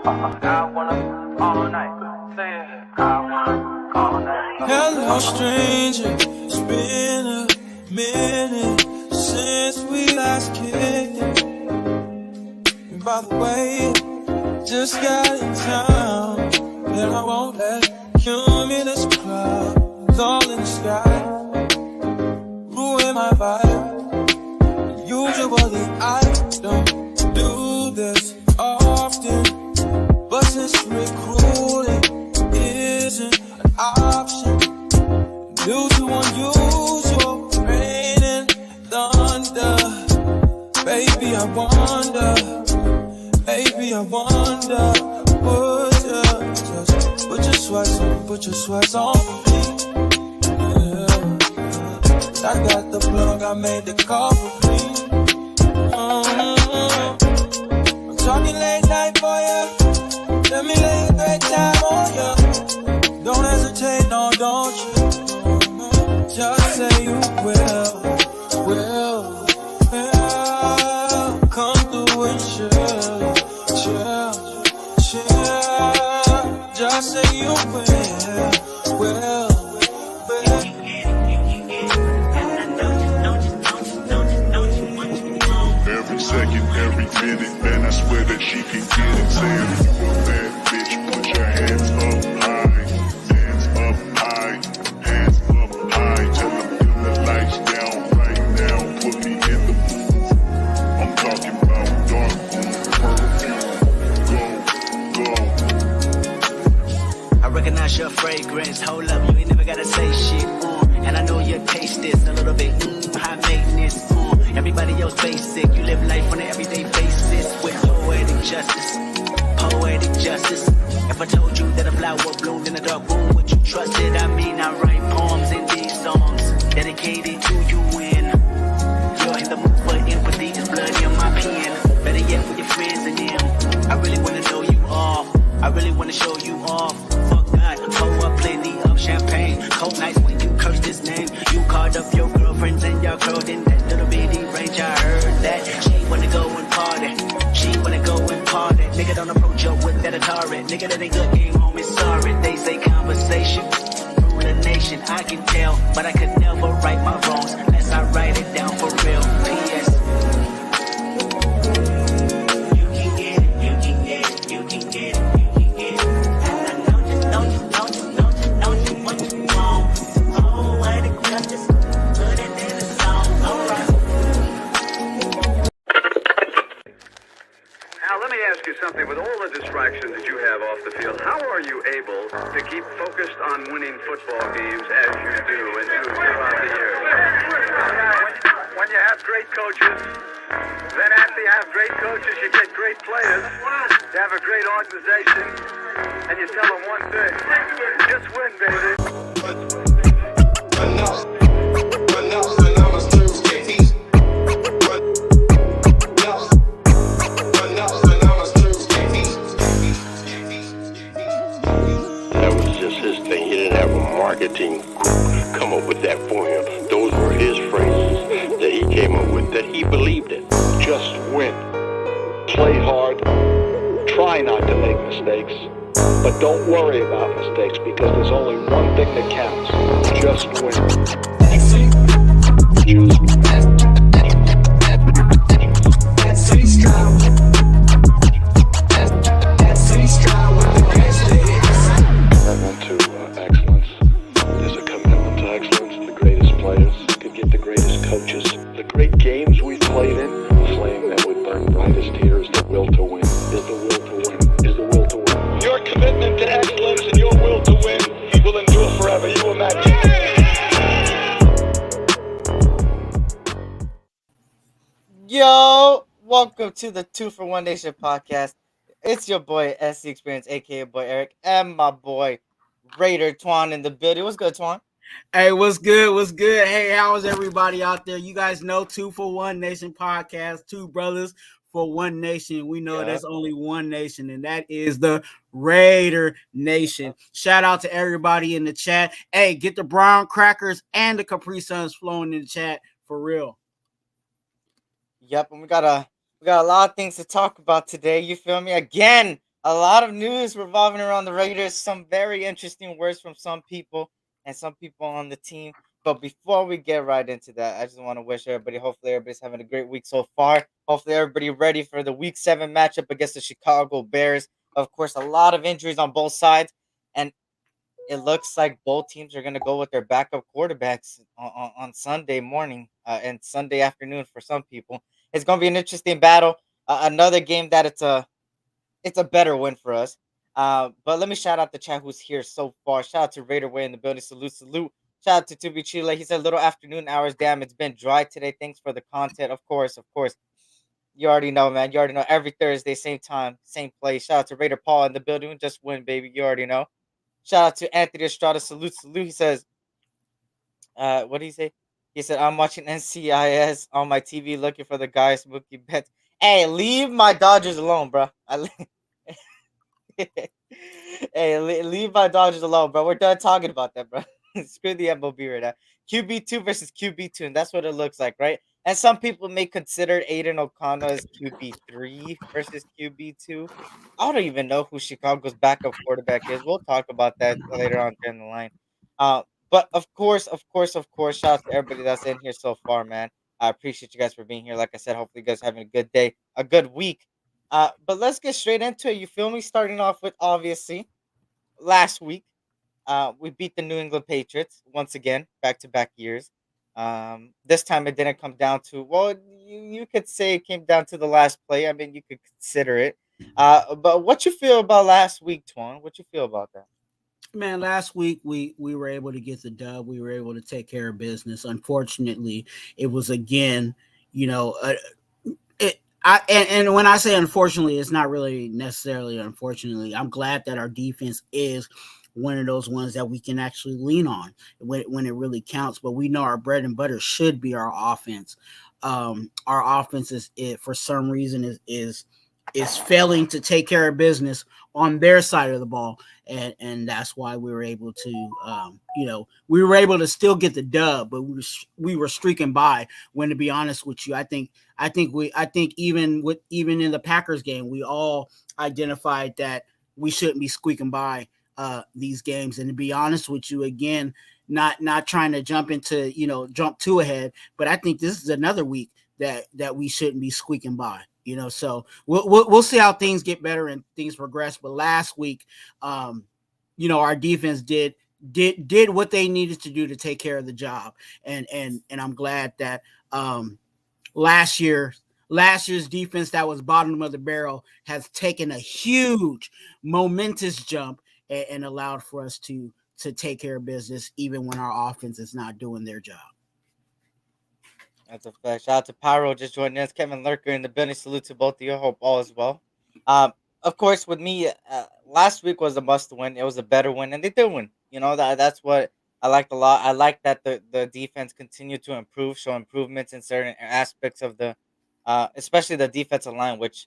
I wanna all night. Say it. I wanna all night. Hello, stranger. It's been a minute since we last kicked it. And by the way, just got in town, and I won't let cumulus clouds all in the sky ruin my vibe. Usually I don't do this often, but since recruiting isn't an option due to unusual rain and thunder, baby I wonder, put your sweats on for me. Yeah. I got the plug, I made the call for me. I'm talking late night for ya. Let me lay a great time on ya. Don't hesitate, no, don't you? Just say you will. Come through and chill. Just say you will. Every second, every minute, man, I swear that she can get it. Saying if you a bad bitch, put your hands up high. Hands up high. Hands up high. Tell them dim the lights down right now. Put me in the mood. I'm talking about dark room perfume. Go. I recognize your fragrance. Hold up, you ain't never gotta say shit. And I know your taste is a little bit high maintenance. Everybody else basic. You live life on an everyday basis with poetic justice. If I told you that a flower bloomed in a dark room, would you trust it? I mean, I write poems in these songs dedicated to you when you're in the mood for empathy. There's blood in my pen. Better yet, with your friends and them. I really wanna know you off. I really wanna show you off. Fuck God, pour up plenty of champagne. Cold nights when you cursed his name. You called up your girlfriends and y'all curled in that little bitty range. I heard that she wanna go and party. Nigga don't approach her with that Atari. Nigga that ain't good, came home and sorry. They say conversation rule the nation. I can tell, but I could never right my wrongs unless I write it down for real. P.S. You can get it. Don't you what you want? Oh, what it just put it in the song. Alright. Now, let me ask you something. With all the distractions that you have off the field, how are you able to keep focused on winning football games as you do and do throughout the year? When you have great coaches, then after you have great coaches, you get great players. You have a great organization, and you tell them one thing: just win, baby. Marketing group come up with that for him. Those were his phrases that he came up with, that he believed in. Just win. Play hard. Try not to make mistakes. But don't worry about mistakes because there's only one thing that counts. Just win. Coaches, the great games we've played in, the flame that would burn brightest here is the will to win, is the will to win, is the will to win. Your commitment to excellence and your will to win will endure forever, you imagine. Yo, welcome to the 2 for 1 Nation podcast. It's your boy S.C Experience, aka boy Eric, and my boy Raider Twuan in the building. What's good, Twuan? Hey, what's good? Hey, how's everybody out there? You guys know 2 for 1 Nation podcast, two brothers for one nation. We know there's only one nation, and that is the Raider Nation. Shout out to everybody in the chat. Hey, get the brown crackers and the Capri Suns flowing in the chat for real. Yep, and we got a lot of things to talk about today. You feel me? Again, A lot of news revolving around the Raiders. Some very interesting words from some people and some people on the team. But before we get right into that, I just want to wish everybody, hopefully everybody's having a great week so far. Hopefully everybody ready for the week 7 matchup against the Chicago Bears. Of course, a lot of injuries on both sides. And it looks like both teams are going to go with their backup quarterbacks on Sunday morning and Sunday afternoon for some people. It's going to be an interesting battle. Another game that it's a better win for us. But let me shout out the chat who's here so far. Shout out to Raider Way in the building. Salute, salute. Shout out to Tubi Chile. He said little afternoon hours. Damn, it's been dry today. Thanks for the content. Of course, of course. You already know, man. You already know every Thursday, same time, same place. Shout out to Raider Paul in the building. Just win, baby. You already know. Shout out to Anthony Estrada. Salute, salute. He says, what did he say? He said, I'm watching NCIS on my TV looking for the guys Mookie Betts. Hey, leave my Dodgers alone, bro. Hey, leave my Dodgers alone, bro. We're done talking about that, bro. Screw the MLB right now. QB2 versus QB2, and that's what it looks like, right? And some people may consider Aiden O'Connell as QB3 versus QB2. I don't even know who Chicago's backup quarterback is. We'll talk about that later on during the line. Uh, but of course, shout out to everybody that's in here so far, man. I appreciate you guys for being here. Like I said, hopefully you guys having a good day, a good week. But let's get straight into it. You feel me? Starting off with obviously last week, we beat the New England Patriots once again, back to back years. This time it didn't come down to you could say it came down to the last play. I mean, you could consider it. But what you feel about last week, Twan? What you feel about that? Man, last week we were able to get the dub. We were able to take care of business. Unfortunately, it was again, you know, and when I say unfortunately, it's not really necessarily unfortunately. I'm glad that our defense is one of those ones that we can actually lean on when it really counts. But we know our bread and butter should be our offense. Our offense is for some reason is failing to take care of business on their side of the ball, and that's why we were able to, we were able to still get the dub, but we were streaking by. When to be honest with you, I think even in the Packers game, we all identified that we shouldn't be squeaking by these games. And to be honest with you, again, not trying to jump too ahead, but I think this is another week that we shouldn't be squeaking by. So we'll see how things get better and things progress. But last week, our defense did what they needed to do to take care of the job, and I'm glad that last year's defense that was bottom of the barrel has taken a huge momentous jump and allowed for us to take care of business even when our offense is not doing their job. That's a fact. Shout out to Pyro just joining us. Kevin Lurker in the building. Salute to both of you. Hope all is well. Of course, with me, last week was a must win. It was a better win, and they did win. That's what I liked a lot. I like that the defense continued to improve, show improvements in certain aspects of especially the defensive line. Which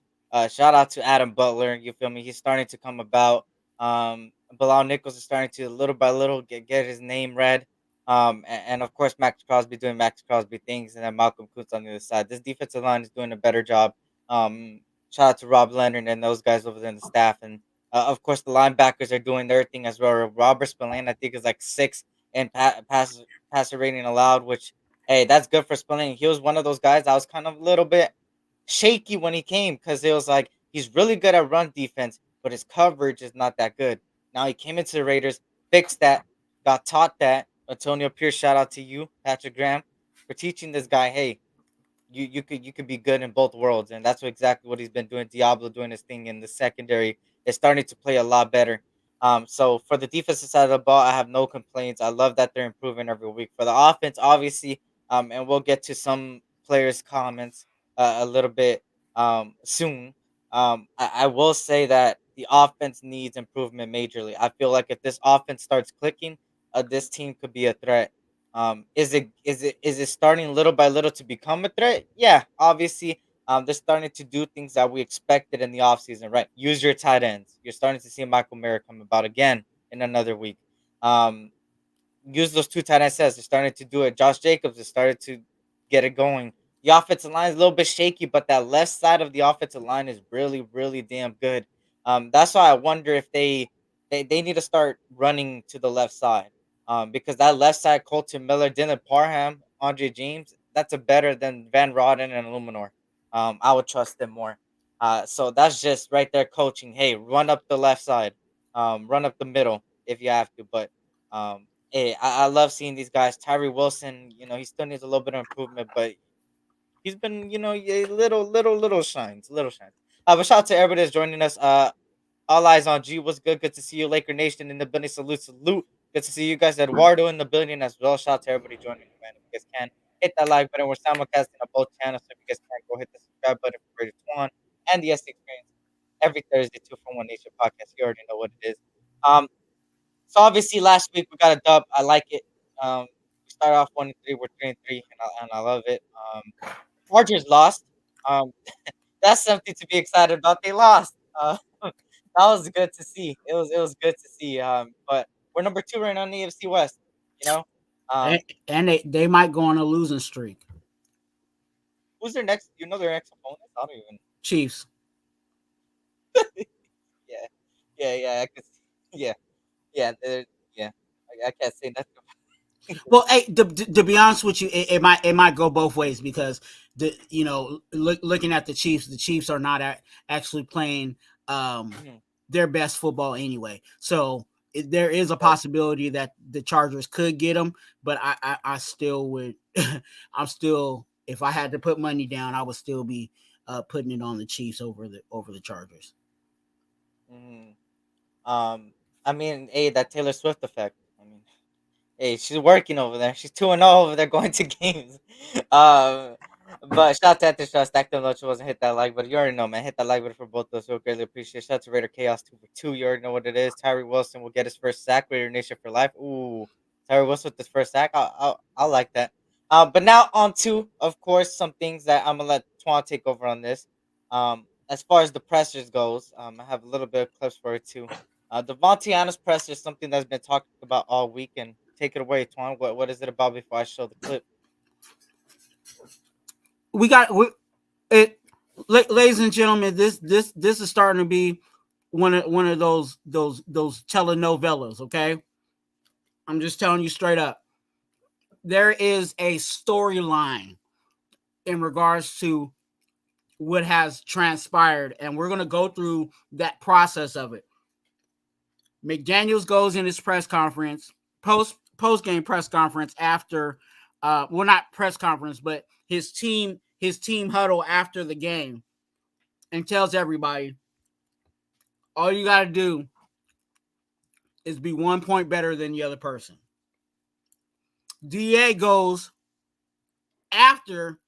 shout out to Adam Butler. You feel me? He's starting to come about. Bilal Nichols is starting to little by little get his name read. And of course, Max Crosby doing Max Crosby things, and then Malcolm Kuntz on the other side. This defensive line is doing a better job. Shout out to Rob Leonard and those guys over there in the staff, and of course the linebackers are doing their thing as well. Robert Spillane, I think, is like 6 in passer rating allowed, which hey, that's good for Spillane. He was one of those guys I was kind of a little bit shaky when he came because it was like he's really good at run defense, but his coverage is not that good. Now he came into the Raiders, fixed that, got taught that. Antonio Pierce, shout out to you, Patrick Graham, for teaching this guy, hey, you could be good in both worlds, and that's exactly what he's been doing. Diablo doing his thing in the secondary is starting to play a lot better. So for the defensive side of the ball, I have no complaints. I love that they're improving every week. For the offense, obviously, and we'll get to some players' comments a little bit soon. I will say that the offense needs improvement majorly. I feel like if this offense starts clicking, this team could be a threat. Is it starting little by little to become a threat? Yeah, obviously. They're starting to do things that we expected in the offseason, right? Use your tight ends. You're starting to see Michael Mayer come about again in another week. Um, Use those 2 tight end sets. They're starting to do it. Josh Jacobs has started to get it going. The offensive line is a little bit shaky, but that left side of the offensive line is really, really damn good. That's why I wonder if they need to start running to the left side. Because that left side, Colton Miller, Dylan Parham, Andre James, that's a better than Van Rodden and Illuminor. I would trust them more. So that's just right there coaching. Hey, run up the left side, run up the middle if you have to. But hey, I love seeing these guys. Tyree Wilson, he still needs a little bit of improvement, but he's been, a little shines, little shines. But shout out to everybody that's joining us. All eyes on G. What's good? Good to see you, Laker Nation in the building. Salute, salute. Good to see you guys, Eduardo in the building as well. Shout out to everybody joining, man. If you guys can hit that like button. We're simulcasting on both channels, so if you guys can go hit the subscribe button for Raider Twuan and the S.C Experience every Thursday, 2 from 1 Nation podcast. You already know what it is. So obviously last week we got a dub. I like it. We started off 1-3. We're 3-3, and I love it. Chargers lost. Um, that's something to be excited about. They lost. That was good to see. It was good to see. But we're number 2 right now in the AFC West. You know, um, and they might go on a losing streak. who's their next? You know their next opponent? I don't even. Chiefs. Yeah, yeah. I could. Yeah, yeah. Yeah. I can't say nothing. Well, hey, to be honest with you, it might go both ways because looking at the Chiefs are not actually playing their best football anyway. So there is a possibility that the Chargers could get them, but I still would. I'm still, if I had to put money down, I would still be putting it on the Chiefs over the Chargers. I mean, hey, that Taylor Swift effect. I mean, hey, she's working over there. She's 2-0 over there going to games. But shout out to Anthony Shaw, Stacked Them She wasn't hit that like, but you already know, man. Hit that like button for both of us. We'll greatly appreciate it. Shout out to Raider Chaos 2 for 2. You already know what it is. Tyree Wilson will get his first sack. Raider Nation for life. Ooh, Tyree Wilson with his first sack. I like that. But now on to, of course, some things that I'm gonna let Twan take over on this. As far as the pressers goes, I have a little bit of clips for it too. Devontae Adams presser is something that's been talked about all week, and take it away, Twan. What is it about before I show the clip? Ladies and gentlemen, this is starting to be one of those telenovelas. Okay, I'm just telling you straight up. There is a storyline in regards to what has transpired, and we're going to go through that process of it. McDaniels goes in his press conference, post game press conference after, not press conference, but his team huddle after the game, and tells everybody, all you got to do is be 1 point better than the other person. DA goes after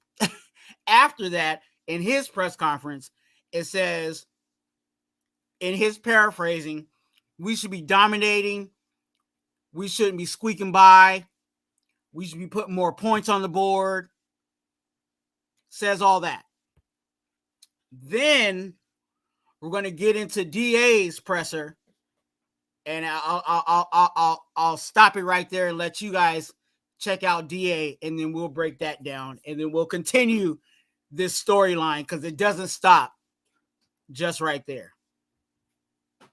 that in his press conference. It says, in his paraphrasing, we should be dominating. We shouldn't be squeaking by. We should be putting more points on the board. Says all that. Then we're going to get into DA's presser, and I'll stop it right there and let you guys check out DA, and then we'll break that down, and then we'll continue this storyline because it doesn't stop just right there.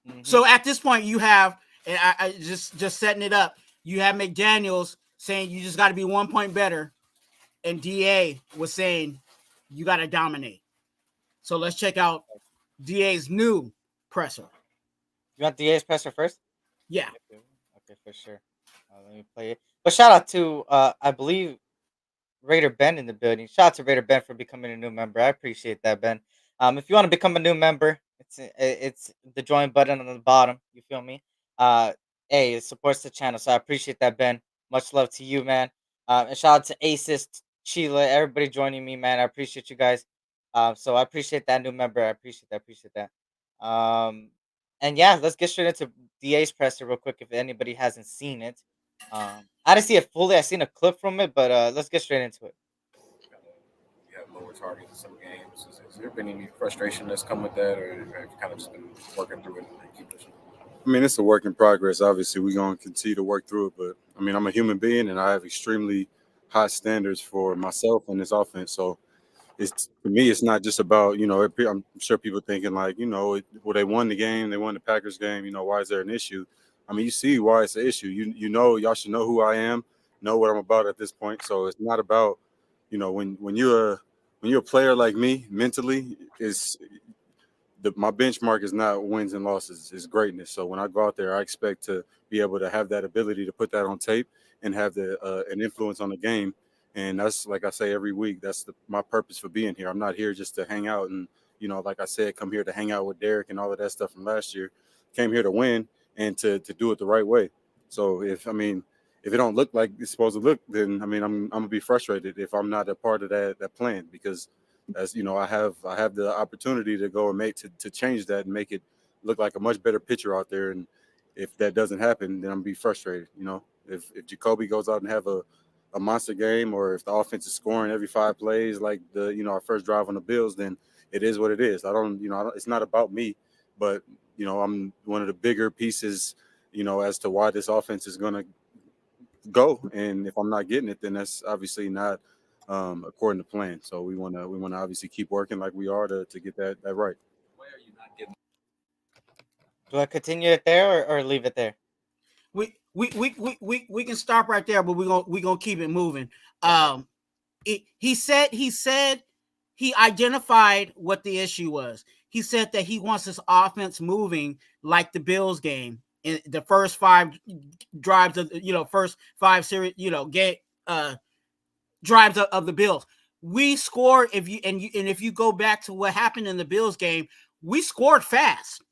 Mm-hmm. So at this point, you have, and I just setting it up, you have McDaniels saying you just got to be 1 point better, and DA was saying you got to dominate. So let's check out DA's new presser. You want DA's presser first? Yeah. Okay, for sure. Let me play it. But shout out to, I believe, Raider Ben in the building. Shout out to Raider Ben for becoming a new member. I appreciate that, Ben. If you want to become a new member, it's the join button on the bottom. You feel me? Hey, it supports the channel, so I appreciate that, Ben. Much love to you, man. And shout out to Aces, Sheila, everybody joining me, man. I appreciate you guys. So I appreciate that new member. I appreciate that. And yeah, let's get straight into DA's presser real quick if anybody hasn't seen it. I didn't see it fully. I seen a clip from it, but let's get straight into it. You have lower targets in some games. Has there been any frustration that's come with that, or have you kind of just been working through it and keep pushing? I mean, it's a work in progress. Obviously, we're going to continue to work through it. But, I mean, I'm a human being, and I have extremely high standards for myself and this offense. So, it's to me, it's not just about, I'm sure people thinking like, well, they won the game, they won the Packers game, why is there an issue? I mean, you see why it's an issue. Y'all should know who I am, know what I'm about at this point. So it's not about, when you're a player like me mentally, my benchmark is not wins and losses, it's greatness. So when I go out there, I expect to be able to have that ability to put that on tape and have an influence on the game. And that's, like I say every week, that's my purpose for being here. I'm not here just to hang out and, like I said, come here to hang out with Derek and all of that stuff from last year. Came here to win and to do it the right way. So if it don't look like it's supposed to look, then I'm gonna be frustrated if I'm not a part of that plan, because as I have the opportunity to go and to change that and make it look like a much better picture out there. And if that doesn't happen, then I'm gonna be frustrated. If Jacoby goes out and have a monster game, or if the offense is scoring every 5 plays like our first drive on the Bills, then it is what it is. It's not about me, but I'm one of the bigger pieces, as to why this offense is gonna go. And if I'm not getting it, then that's obviously not according to plan. So we want to obviously keep working like we are to get that right. Why are you not getting? Do I continue it there or leave it there? We can stop right there, but we gonna keep it moving. He said he identified what the issue was. He said that he wants his offense moving like the Bills game in the first 5 drives of first 5 series game drives of the Bills. We scored if you go back to what happened in the Bills game, we scored fast.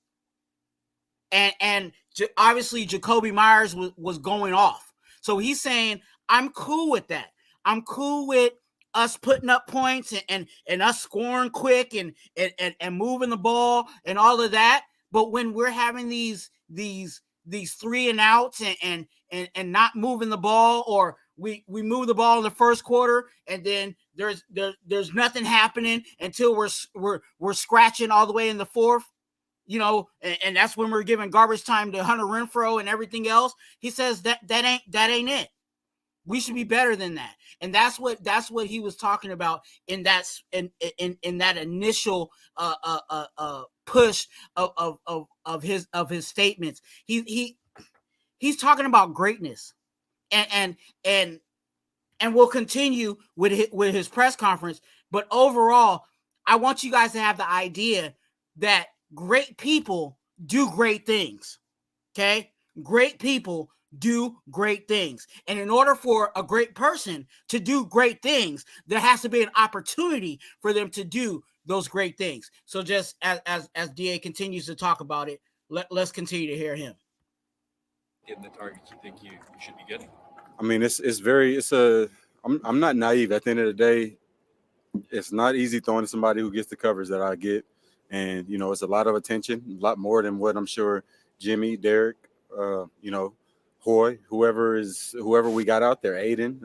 And obviously Jacoby Myers was going off. So he's saying, I'm cool with that. I'm cool with us putting up points and us scoring quick and moving the ball and all of that. But when we're having these 3 and outs and not moving the ball, or we move the ball in the first quarter and then there's nothing happening until we're scratching all the way in the fourth. And that's when we're giving garbage time to Hunter Renfrow and everything else. He says that ain't it. We should be better than that. And that's what he was talking about in that initial push of his statements. He's talking about greatness, and we'll continue with his press conference. But overall, I want you guys to have the idea that great people do great things. Okay? Great people do great things. And in order for a great person to do great things, there has to be an opportunity for them to do those great things. So just as DA continues to talk about it, let's continue to hear him. Getting the targets you think you should be getting. I mean, I'm not naive. At the end of the day, it's not easy throwing to somebody who gets the coverage that I get. And, it's a lot of attention, a lot more than what I'm sure Jimmy, Derek, Hoy, whoever we got out there, Aiden.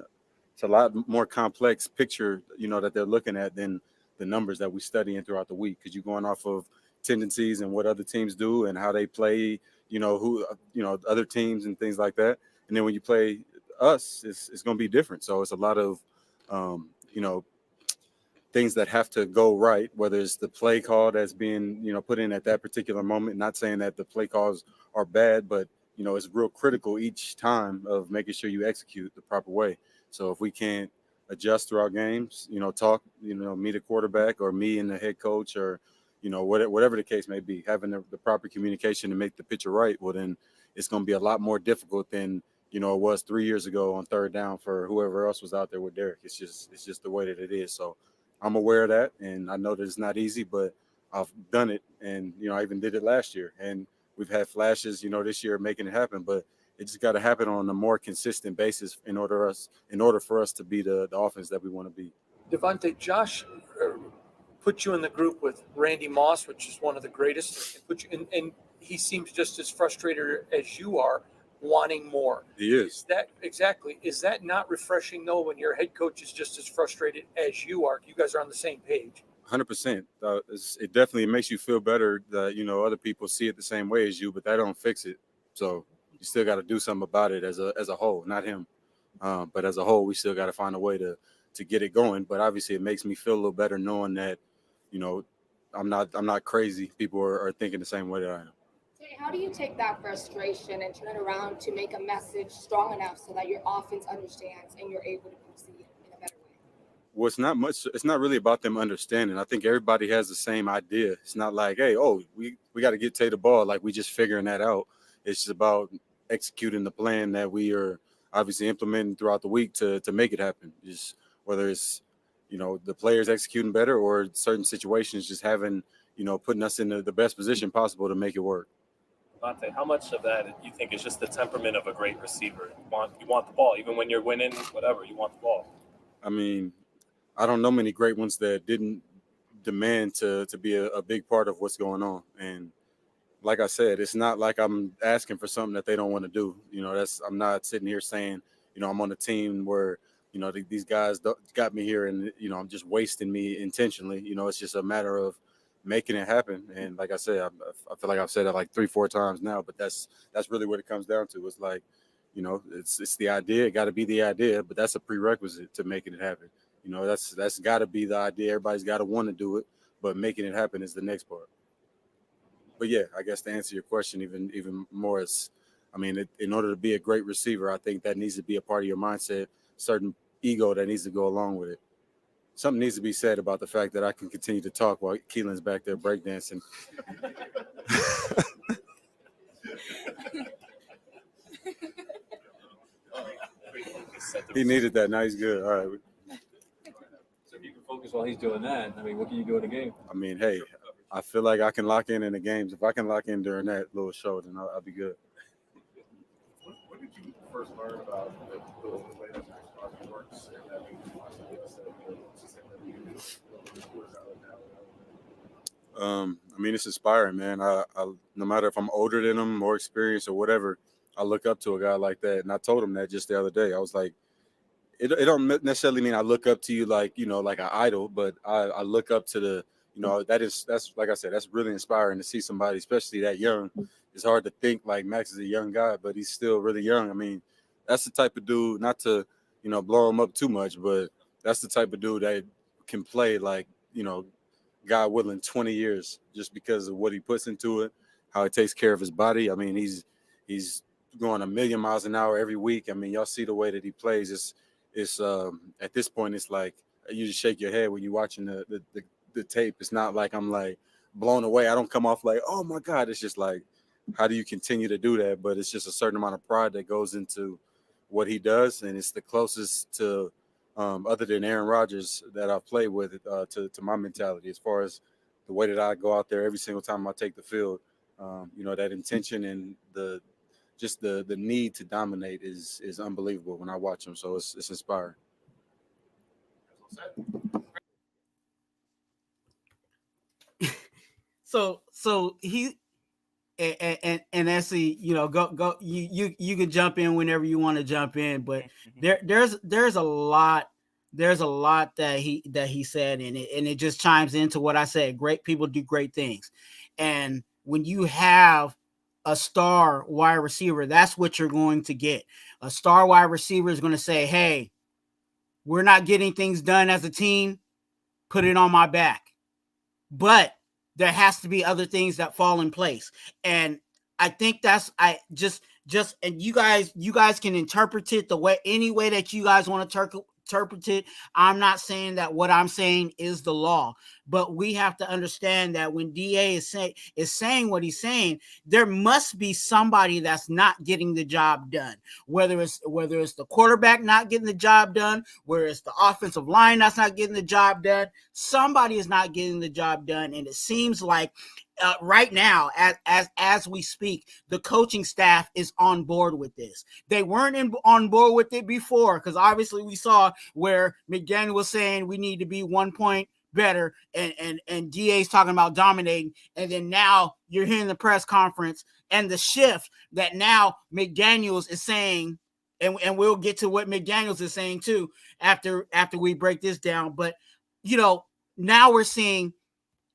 It's a lot more complex picture, that they're looking at than the numbers that we studying throughout the week, because you're going off of tendencies and what other teams do and how they play, other teams and things like that. And then when you play us, it's going to be different. So it's a lot of, things that have to go right, whether it's the play call that's being, put in at that particular moment. Not saying that the play calls are bad, but, it's real critical each time of making sure you execute the proper way. So if we can't adjust throughout games, talk, me the quarterback or me and the head coach or, whatever the case may be, having the proper communication to make the picture right, well, then it's going to be a lot more difficult than, it was 3 years ago on 3rd down for whoever else was out there with Derek. It's just the way that it is. So I'm aware of that, and I know that it's not easy, but I've done it, and I even did it last year, and we've had flashes, this year making it happen, but it just got to happen on a more consistent basis in order for us to be the offense that we want to be. Devontae, Josh put you in the group with Randy Moss, which is one of the greatest, and he seems just as frustrated as you are, wanting more. He is. Is that not refreshing, though, when your head coach is just as frustrated as you are? You guys are on the same page. 100%. It definitely makes you feel better that, other people see it the same way as you, but that don't fix it. So you still got to do something about it as a whole, not him. But as a whole, we still got to find a way to to get it going. But obviously, it makes me feel a little better knowing that, I'm not crazy. People are thinking the same way that I am. How do you take that frustration and turn it around to make a message strong enough so that your offense understands and you're able to proceed in a better way? Well, it's not much. It's not really about them understanding. I think everybody has the same idea. It's not like, hey, we got to get Tay the ball. Like, we just figuring that out. It's just about executing the plan that we are obviously implementing throughout the week to make it happen. Just whether it's, the players executing better or certain situations just having, putting us in the best position possible to make it work. Monte, how much of that you think is just the temperament of a great receiver? You want the ball, even when you're winning, whatever, you want the ball. I mean, I don't know many great ones that didn't demand to be a big part of what's going on. And like I said, it's not like I'm asking for something that they don't want to do. I'm not sitting here saying, I'm on a team where, these guys got me here and, I'm just wasting me intentionally. It's just a matter of making it happen. And like I said, I feel like I've said it like 3-4 times now, but that's really what it comes down to. It's like, it's the idea. It got to be the idea, but that's a prerequisite to making it happen. That's got to be the idea. Everybody's got to want to do it, but making it happen is the next part. But yeah, I guess to answer your question even more, in order to be a great receiver, I think that needs to be a part of your mindset, certain ego that needs to go along with it. Something needs to be said about the fact that I can continue to talk while Keelan's back there breakdancing. He needed that. Now he's good. All right. So if you can focus while he's doing that, what can you do in the game? Hey, I feel like I can lock in the games. If I can lock in during that little show, then I'll be good. When did you first learn about the way that Max works and that you possibly it's inspiring, man. I no matter if I'm older than him, more experienced or whatever, I look up to a guy like that. And I told him that just the other day. I was like, it don't necessarily mean I look up to you like an idol, but I look up to the, that's like I said, that's really inspiring to see somebody, especially that young. It's hard to think like Max is a young guy, but he's still really young. That's the type of dude, not to, blow him up too much, but that's the type of dude that can play like, God willing, 20 years just because of what he puts into it, how he takes care of his body. He's going 1,000,000 miles an hour every week. Y'all see the way that he plays. It's at this point, it's like you just shake your head when you're watching the tape. It's not like I'm like blown away. I don't come off like, oh my God. It's just like, how do you continue to do that? But it's just a certain amount of pride that goes into what he does. And it's the closest to, other than Aaron Rodgers that I've played with, to my mentality, as far as the way that I go out there every single time I take the field. That intention and the need to dominate is unbelievable when I watch him. So it's inspiring. So he and SC, go you can jump in whenever you want to jump in, but there's a lot that he said in it, and it just chimes into what I said. Great people do great things, and when you have a star wide receiver, that's what you're going to get. A star wide receiver is going to say, hey, we're not getting things done as a team, put it on my back. But there has to be other things that fall in place. And I think and you guys can interpret it any way that you guys want to interpret it. I'm not saying that what I'm saying is the law, but we have to understand that when DA is saying what he's saying, there must be somebody that's not getting the job done. Whether it's the quarterback not getting the job done, whether it's the offensive line that's not getting the job done, somebody is not getting the job done. And it seems like right now, as we speak, the coaching staff is on board with this. They weren't on board with it before, because obviously we saw where McDaniel was saying we need to be 1 point better, and DA's talking about dominating, and then now you're hearing the press conference and the shift that now McDaniels is saying, and we'll get to what McDaniels is saying too after we break this down. But now we're seeing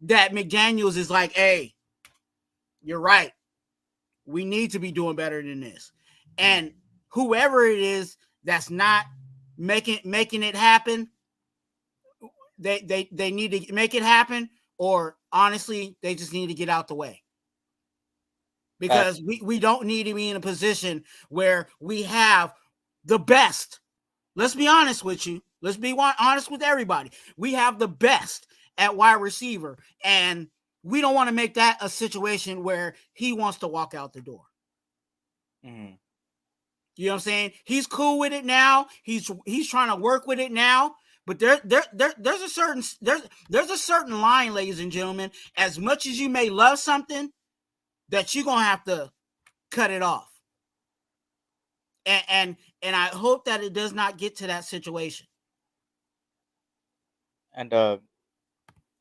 that McDaniels is like, hey, you're right. We need to be doing better than this. And whoever it is that's not making it happen, they need to make it happen, or honestly, they just need to get out the way. Because we don't need to be in a position where we have the best. Let's be honest with you. Let's be honest with everybody. We have the best at wide receiver, and we don't want to make that a situation where he wants to walk out the door. Mhm. You know what I'm saying? He's cool with it now. He's trying to work with it now. But there's a certain line, ladies and gentlemen. As much as you may love something, that you're gonna have to cut it off. And I hope that it does not get to that situation. And shout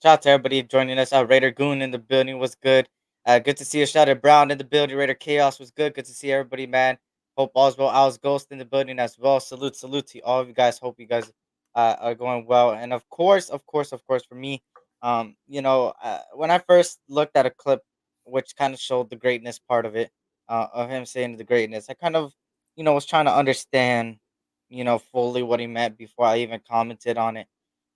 out to everybody joining us. Raider Goon in the building was good. Good to see you. Shout out Brown in the building. Raider Chaos was good. Good to see everybody, man. Hope all's well. I was Ghost in the building as well. Salute to all of you guys. Hope you guys are going well. And of course, for me, when I first looked at a clip which kind of showed the greatness part of it, of him saying the greatness, I kind of, was trying to understand, fully what he meant before I even commented on it.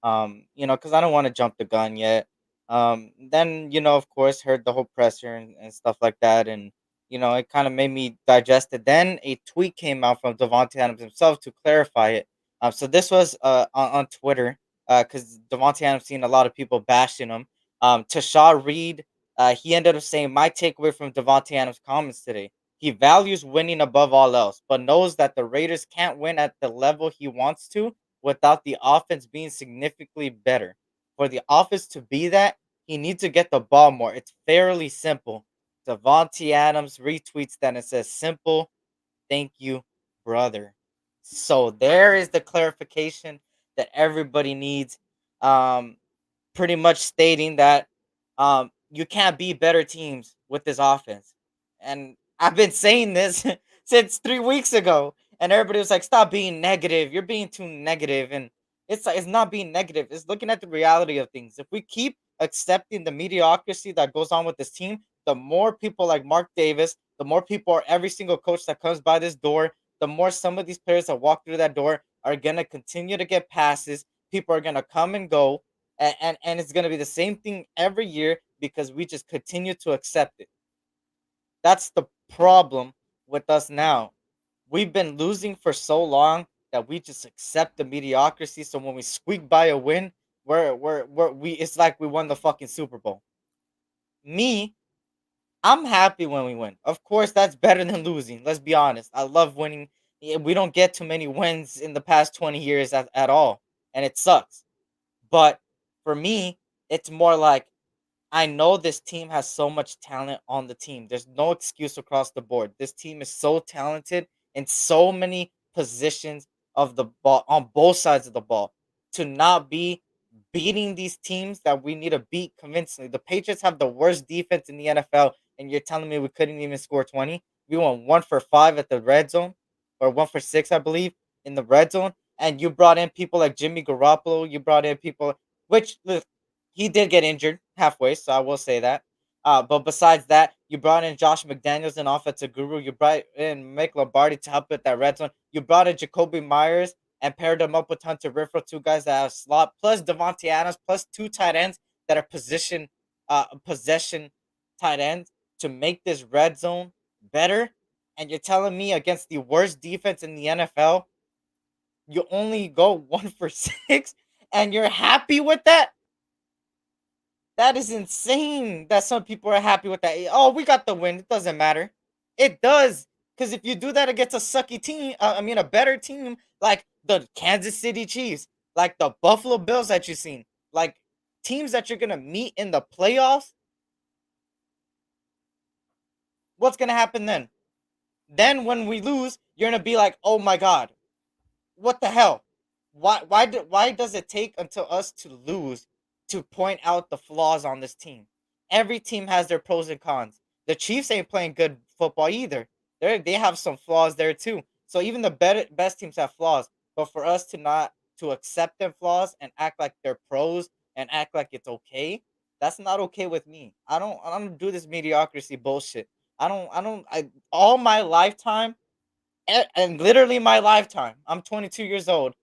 Because I don't want to jump the gun yet. Then, of course, heard the whole presser and stuff like that. And, it kind of made me digest it. Then a tweet came out from Devontae Adams himself to clarify it. So this was on Twitter, because Devontae Adams seen a lot of people bashing him. Tashar Reed, he ended up saying, my takeaway from Devontae Adams' comments today. He values winning above all else, but knows that the Raiders can't win at the level he wants to without the offense being significantly better. For the offense to be that, he needs to get the ball more. It's fairly simple. Devontae Adams retweets that and says, simple, thank you, brother. So there is the clarification that everybody needs. Pretty much stating that you can't be better teams with this offense. And I've been saying this since 3 weeks ago, and everybody was like, "Stop being negative. You're being too negative." And it's not being negative. It's looking at the reality of things. If we keep accepting the mediocrity that goes on with this team, the more people like Mark Davis, the more people are every single coach that comes by this door, the more some of these players that walk through that door are gonna continue to get passes. People are gonna come and go, and it's gonna be the same thing every year because we just continue to accept it. That's the problem with us now. We've been losing for so long that we just accept the mediocrity. So when we squeak by a win, we it's like we won the fucking Super Bowl. Me, I'm happy when we win. Of course, that's better than losing. Let's be honest. I love winning. We don't get too many wins in the past 20 years at all, and it sucks. But for me, it's more like I know this team has so much talent on the team. There's no excuse across the board. This team is so talented in so many positions of the ball on both sides of the ball to not be beating these teams that we need to beat convincingly. The Patriots have the worst defense in the NFL, and you're telling me we couldn't even score 20? We went 1 for 5 at the red zone, or 1 for 6, I believe, in the red zone. And you brought in people like Jimmy Garoppolo. You brought in people, which look, he did get injured halfway, so I will say that. But besides that, you brought in Josh McDaniels, an offensive guru. You brought in Mick Lombardi to help with that red zone. You brought in Jacoby Myers and paired them up with Hunter Renfrow, 2 guys that have slot, plus Devontae Adams, plus 2 tight ends that are possession tight ends to make this red zone better. And you're telling me against the worst defense in the NFL, you only go 1 for 6, and you're happy with that? That is insane that some people are happy with that. Oh, we got the win. It doesn't matter. It does. Because if you do that against a sucky team, a better team like the Kansas City Chiefs, like the Buffalo Bills that you've seen, like teams that you're going to meet in the playoffs, what's going to happen then? Then when we lose, you're going to be like, oh my God, what the hell? Why does it take until us to lose to point out the flaws on this team? Every team has their pros and cons. The Chiefs ain't playing good football either. They have some flaws there too. So even the best teams have flaws. But for us to accept their flaws and act like they're pros and act like it's okay, that's not okay with me. I don't do this mediocrity bullshit. All my lifetime, and literally my lifetime, I'm 22 years old,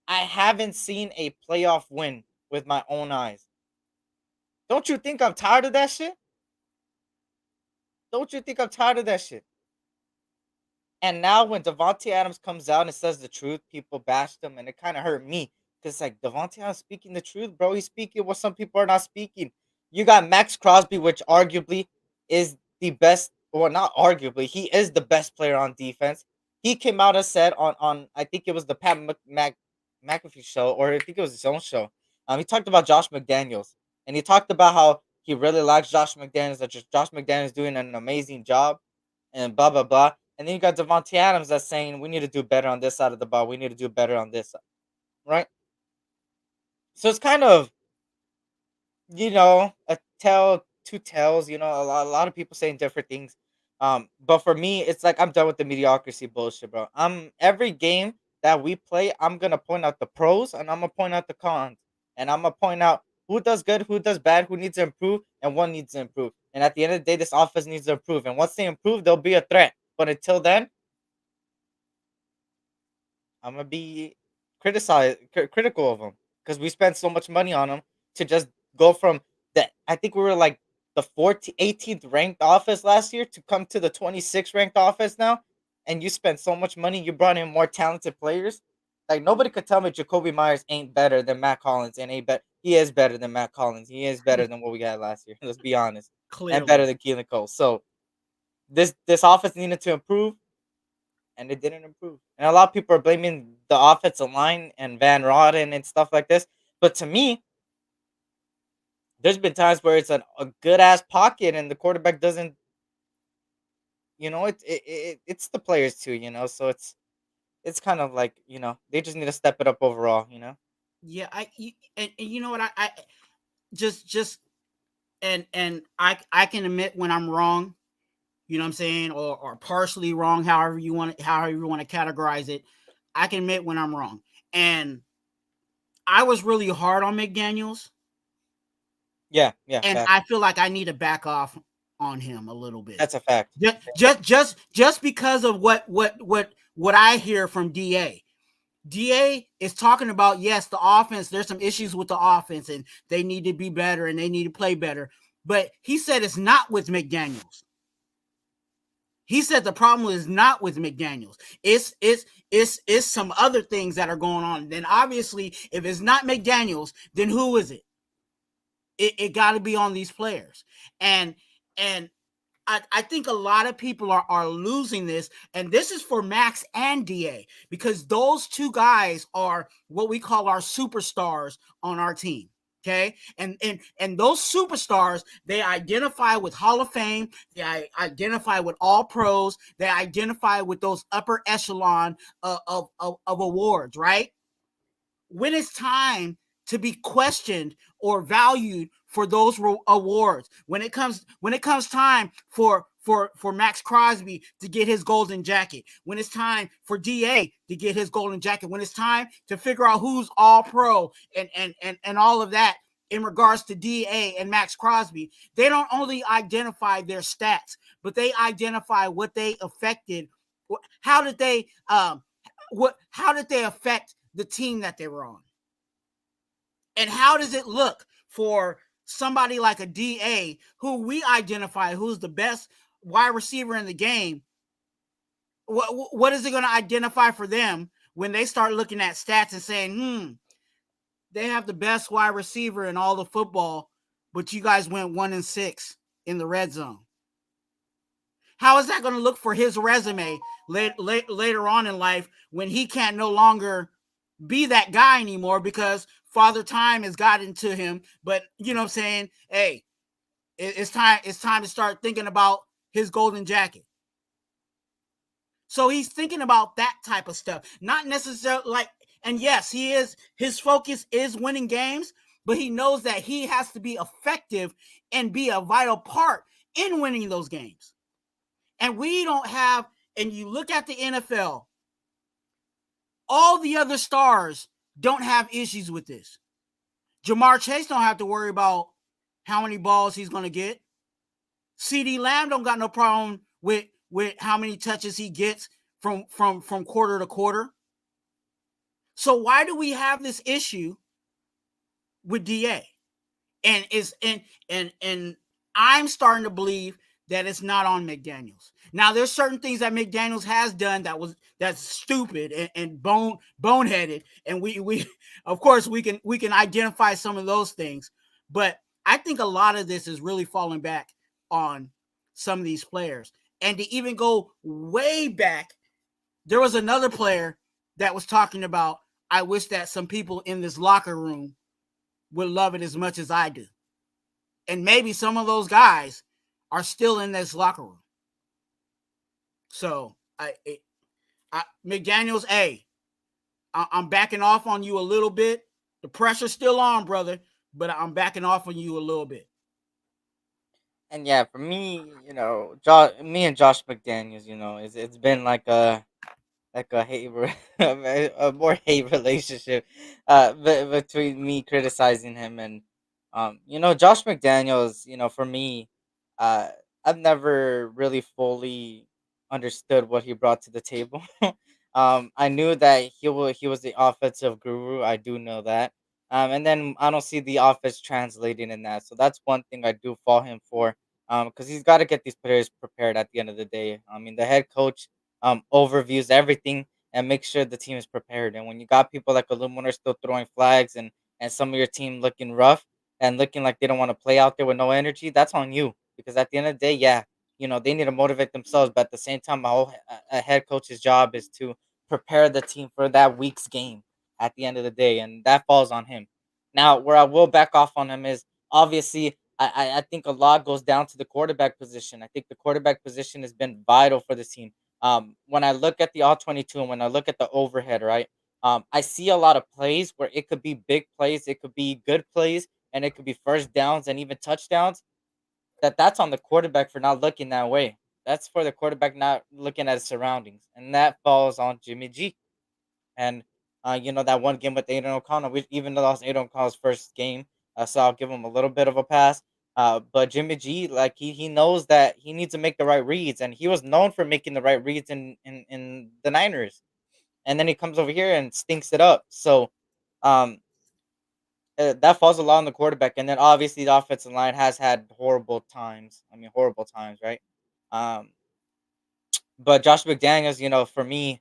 I haven't seen a playoff win with my own eyes. Don't you think I'm tired of that shit? Don't you think I'm tired of that shit? And now when Devontae Adams comes out and says the truth, people bash him, and it kind of hurt me because like Devontae Adams speaking the truth, bro. He's speaking what some people are not speaking. You got Max Crosby, which arguably is the best, well, not arguably, he is the best player on defense. He came out and said on I think it was the McAfee show, or I think it was his own show. He talked about Josh McDaniels, and he talked about how he really likes Josh McDaniels. That just Josh McDaniels doing an amazing job, and blah blah blah. And then you got Devontae Adams that's saying we need to do better on this side of the ball. We need to do better on this side, right? So it's kind of, a tell, two tells. A lot of people saying different things. But for me, it's like I'm done with the mediocrity bullshit, bro. Every game that we play, I'm gonna point out the pros and I'm gonna point out the cons, and I'm gonna point out who does good, who does bad, who needs to improve, and what needs to improve. And at the end of the day, this offense needs to improve. And once they improve, they'll be a threat. But until then, I'm gonna be critical of them because we spent so much money on them to just go from the. I think we were like the 18th ranked offense last year to come to the 26th ranked offense now, and you spent so much money. You brought in more talented players. Like nobody could tell me Jacoby Myers ain't better than Matt Collins, and ain't bet he is better than Matt Collins. He is better than what we got last year. Let's be honest, and better than Keelan Cole. So this offense needed to improve, and it didn't improve. And a lot of people are blaming the offensive line and Van Roden and stuff like this. But to me, there's been times where it's a good ass pocket and the quarterback doesn't. It's the players too. So it's kind of like they just need to step it up overall. Yeah, and you know what I just and I can admit when I'm wrong. You know what I'm saying, or partially wrong, however you want to categorize it. I can admit when I'm wrong, and I was really hard on McDaniels. Yeah, and fact. I feel like I need to back off on him a little bit. That's a fact. Just because of what I hear from DA. DA is talking about, yes, the offense, there's some issues with the offense and they need to be better and they need to play better. But he said it's not with McDaniels. He said the problem is not with McDaniels. It's some other things that are going on. Then obviously, if it's not McDaniels, then who is it? It got to be on these players. And I think a lot of people are losing this, and this is for Max and DA, because those two guys are what we call our superstars on our team. Okay, and those superstars, they identify with Hall of Fame, they identify with all pros, they identify with those upper echelon of awards, right? When it's time to be questioned or valued for those awards, when it comes time for Max Crosby to get his golden jacket, when it's time for DA to get his golden jacket, when it's time to figure out who's all pro and all of that in regards to DA and Max Crosby, they don't only identify their stats, but they identify what they affected. How did they affect the team that they were on? And how does it look for somebody like a DA who we identify who's the best wide receiver in the game? What is it going to identify for them when they start looking at stats and saying, they have the best wide receiver in all the football, but you guys went 1-6 in the red zone? How is that going to look for his resume later on in life when he can't no longer be that guy anymore because Father Time has gotten to him? But you know what I'm saying? Hey, it's time to start thinking about his golden jacket. So he's thinking about that type of stuff, not necessarily and yes, his focus is winning games, but he knows that he has to be effective and be a vital part in winning those games. And we don't have, and you look at the NFL, all the other stars don't have issues with this. Jamar Chase don't have to worry about how many balls he's going to get. CeeDee Lamb don't got no problem with how many touches he gets from quarter to quarter. So why do we have this issue with DA. And I'm starting to believe that it's not on McDaniels. Now, there's certain things that McDaniels has done that's stupid and boneheaded, and we of course we can identify some of those things, but I think a lot of this is really falling back on some of these players. And to even go way back, there was another player that was talking about, I wish that some people in this locker room would love it as much as I do. And maybe some of those guys are still in this locker room. So McDaniels, I'm backing off on you a little bit. The pressure's still on, brother, but I'm backing off on you a little bit. And yeah, for me, me and Josh McDaniels, it's been like a hate a more hate relationship between me criticizing him and Josh McDaniels. For me, uh I've never really fully understood what he brought to the table. I knew that he was the offensive guru. I do know that. And then I don't see the offense translating in that, so that's one thing I do fault him for. Because he's got to get these players prepared at the end of the day. I mean, the head coach overviews everything and makes sure the team is prepared. And when you got people like Illuminor still throwing flags and some of your team looking rough and looking like they don't want to play out there with no energy, that's on you. Because at the end of the day, yeah, they need to motivate themselves. But at the same time, a head coach's job is to prepare the team for that week's game at the end of the day. And that falls on him. Now, where I will back off on him is obviously I think a lot goes down to the quarterback position. I think the quarterback position has been vital for this team. When I look at the all 22 and when I look at the overhead, right, I see a lot of plays where it could be big plays, it could be good plays, and it could be first downs and even touchdowns. That's on the quarterback for not looking that way. That's for the quarterback not looking at his surroundings, and that falls on Jimmy G. And that one game with Aiden O'Connell, which even though that was Aiden O'Connell's first game, so I'll give him a little bit of a pass. But Jimmy G, like he knows that he needs to make the right reads, and he was known for making the right reads in the Niners. And then he comes over here and stinks it up. So um, that falls a lot on the quarterback. And then obviously the offensive line has had horrible times. I mean, horrible times, right? Um, but Josh McDaniels, for me,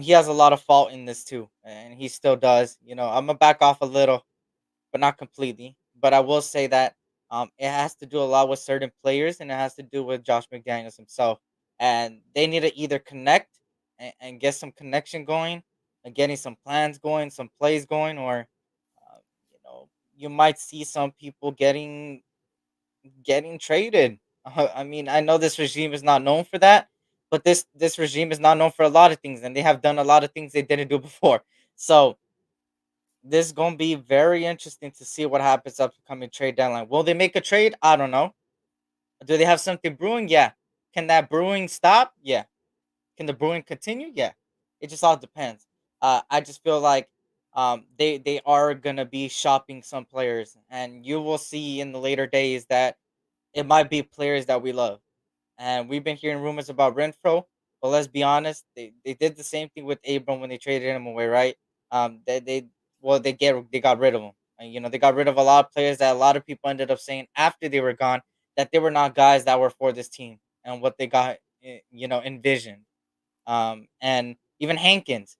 he has a lot of fault in this too, and he still does. I'm gonna back off a little, but not completely. But I will say that it has to do a lot with certain players, and it has to do with Josh McDaniels himself. And they need to either connect and get some connection going, and getting some plans going, some plays going, or uh, you might see some people getting traded. I mean, I know this regime is not known for that, but this regime is not known for a lot of things, and they have done a lot of things they didn't do before. So this is gonna be very interesting to see what happens upcoming trade deadline. Will they make a trade? I don't know. Do they have something brewing? Yeah. Can that brewing stop? Yeah. Can the brewing continue? Yeah. It just all depends. I just feel like they are gonna be shopping some players, and you will see in the later days that it might be players that we love. And we've been hearing rumors about Renfro, but let's be honest, they did the same thing with Abram when they traded him away, right? They well they got rid of him. And, they got rid of a lot of players that a lot of people ended up saying after they were gone that they were not guys that were for this team and what they got envisioned. And even Hankins,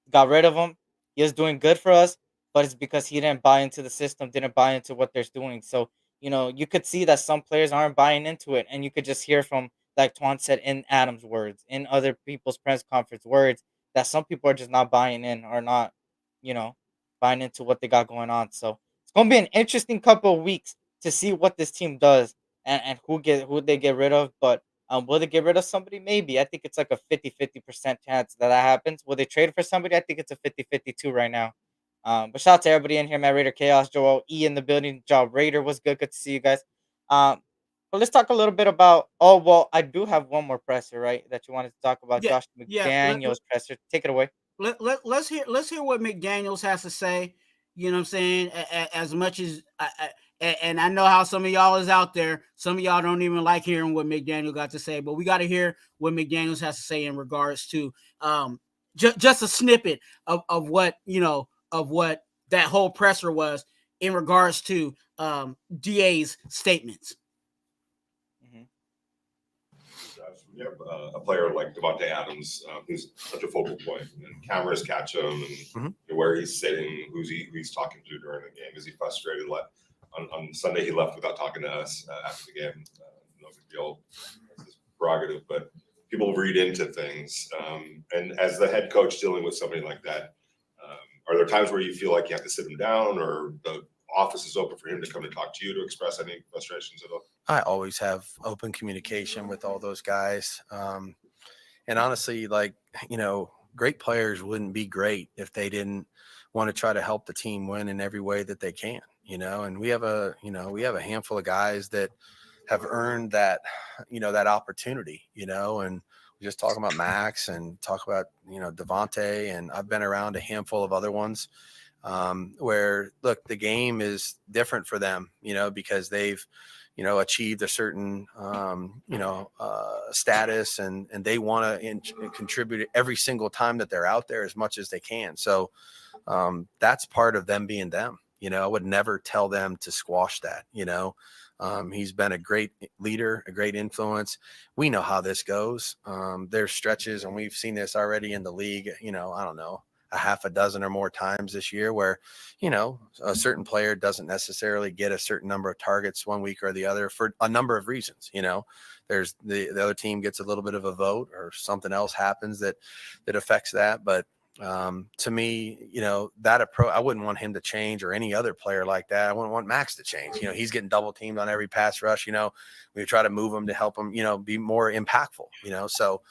got rid of him. He was doing good for us, but it's because he didn't buy into the system, didn't buy into what they're doing. So, you could see that some players aren't buying into it. And you could just hear from, like Twan said, in Adam's words, in other people's press conference words, that some people are just not buying in or not, you know, buying into what they got going on. So it's gonna be an interesting couple of weeks to see what this team does and who they get rid of. But will they get rid of somebody? Maybe. I think it's like a 50-50% chance that happens. Will they trade for somebody? I think it's a 50-50 too right now. But shout out to everybody in here, Matt Raider, Chaos, Joel E in the building, Joe Raider was good. Good to see you guys. But let's talk a little bit about. Oh well, I do have one more presser, right? That you wanted to talk about, Yeah, Josh yeah. McDaniels presser. Take it away. Let's hear what McDaniels has to say. You know what I'm saying? As much as and I know how some of y'all is out there. Some of y'all don't even like hearing what McDaniel got to say, but we got to hear what McDaniels has to say in regards to just a snippet of what of what that whole presser was. in regards to DA's statements. You have a player like Devontae Adams, who's such a focal point, and cameras catch him, and where he's sitting, who he's talking to during the game. Is he frustrated? On Sunday, he left without talking to us after the game. No big deal. It's his prerogative, but people read into things. And as the head coach dealing with somebody like that, are there times where you feel like you have to sit him down, or the office is open for him to come and talk to you to express any frustrations at all? I always have open communication with all those guys. And honestly, like, great players wouldn't be great if they didn't want to try to help the team win in every way that they can, and we have a handful of guys that have earned that, that opportunity, and we're just talking about Max and talk about, Devontae, and I've been around a handful of other ones where, look, the game is different for them, because they've, achieved a certain, status, and they want to contribute every single time that they're out there as much as they can. So that's part of them being them. I would never tell them to squash that. He's been a great leader, a great influence. We know how this goes. There's stretches, and we've seen this already in the league, I don't know, a half a dozen or more times this year where, a certain player doesn't necessarily get a certain number of targets one week or the other for a number of reasons. There's the other team gets a little bit of a vote, or something else happens that affects that. But to me, that approach, I wouldn't want him to change, or any other player like that. I wouldn't want Max to change. He's getting double teamed on every pass rush. We try to move him to help him, be more impactful, so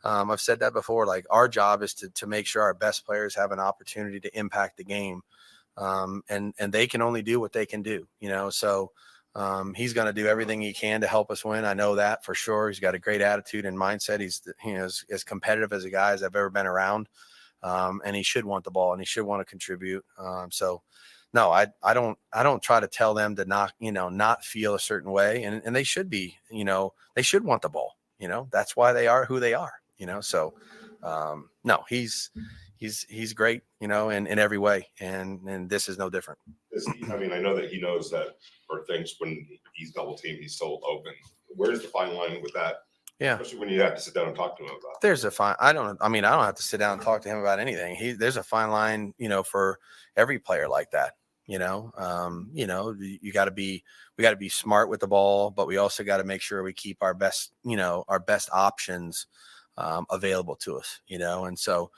I've said that before. Like, our job is to make sure our best players have an opportunity to impact the game. And they can only do what they can do, so he's going to do everything he can to help us win. I know that for sure. He's got a great attitude and mindset. He's, as competitive as a guy as I've ever been around. And he should want the ball, and he should want to contribute. So no, I don't try to tell them to not feel a certain way. And they should be, they should want the ball, that's why they are who they are, so no, he's great, in every way. And this is no different. I know that he knows that, or thinks when he's double teamed, he's so open. Where's the fine line with that? Yeah. Especially when you have to sit down and talk to him about it. There's a fine. I don't have to sit down and talk to him about anything. There's a fine line, for every player like that. We got to be smart with the ball, but we also got to make sure we keep our best options available to us, and so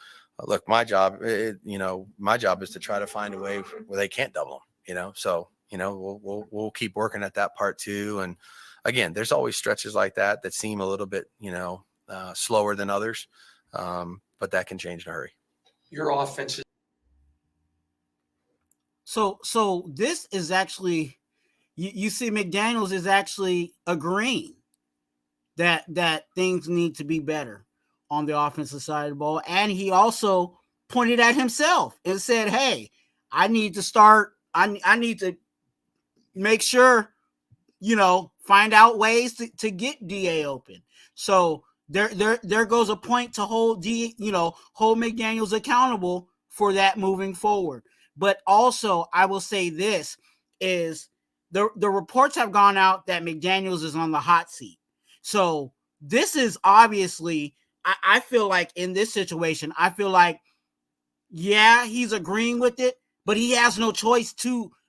look, my job is to try to find a way where they can't double them, so, we'll keep working at that part too. And again, there's always stretches like that seem a little bit, slower than others. But that can change in a hurry. Your offense is. So this is actually, you see McDaniels is actually agreeing that things need to be better on the offensive side of the ball. And he also pointed at himself and said, hey, I need to start, I need to make sure, find out ways to get DA open. So there goes a point to hold McDaniels accountable for that moving forward. But also, I will say this is the reports have gone out that McDaniels is on the hot seat. So this is obviously, I feel like in this situation, yeah, he's agreeing with it, but he has no choice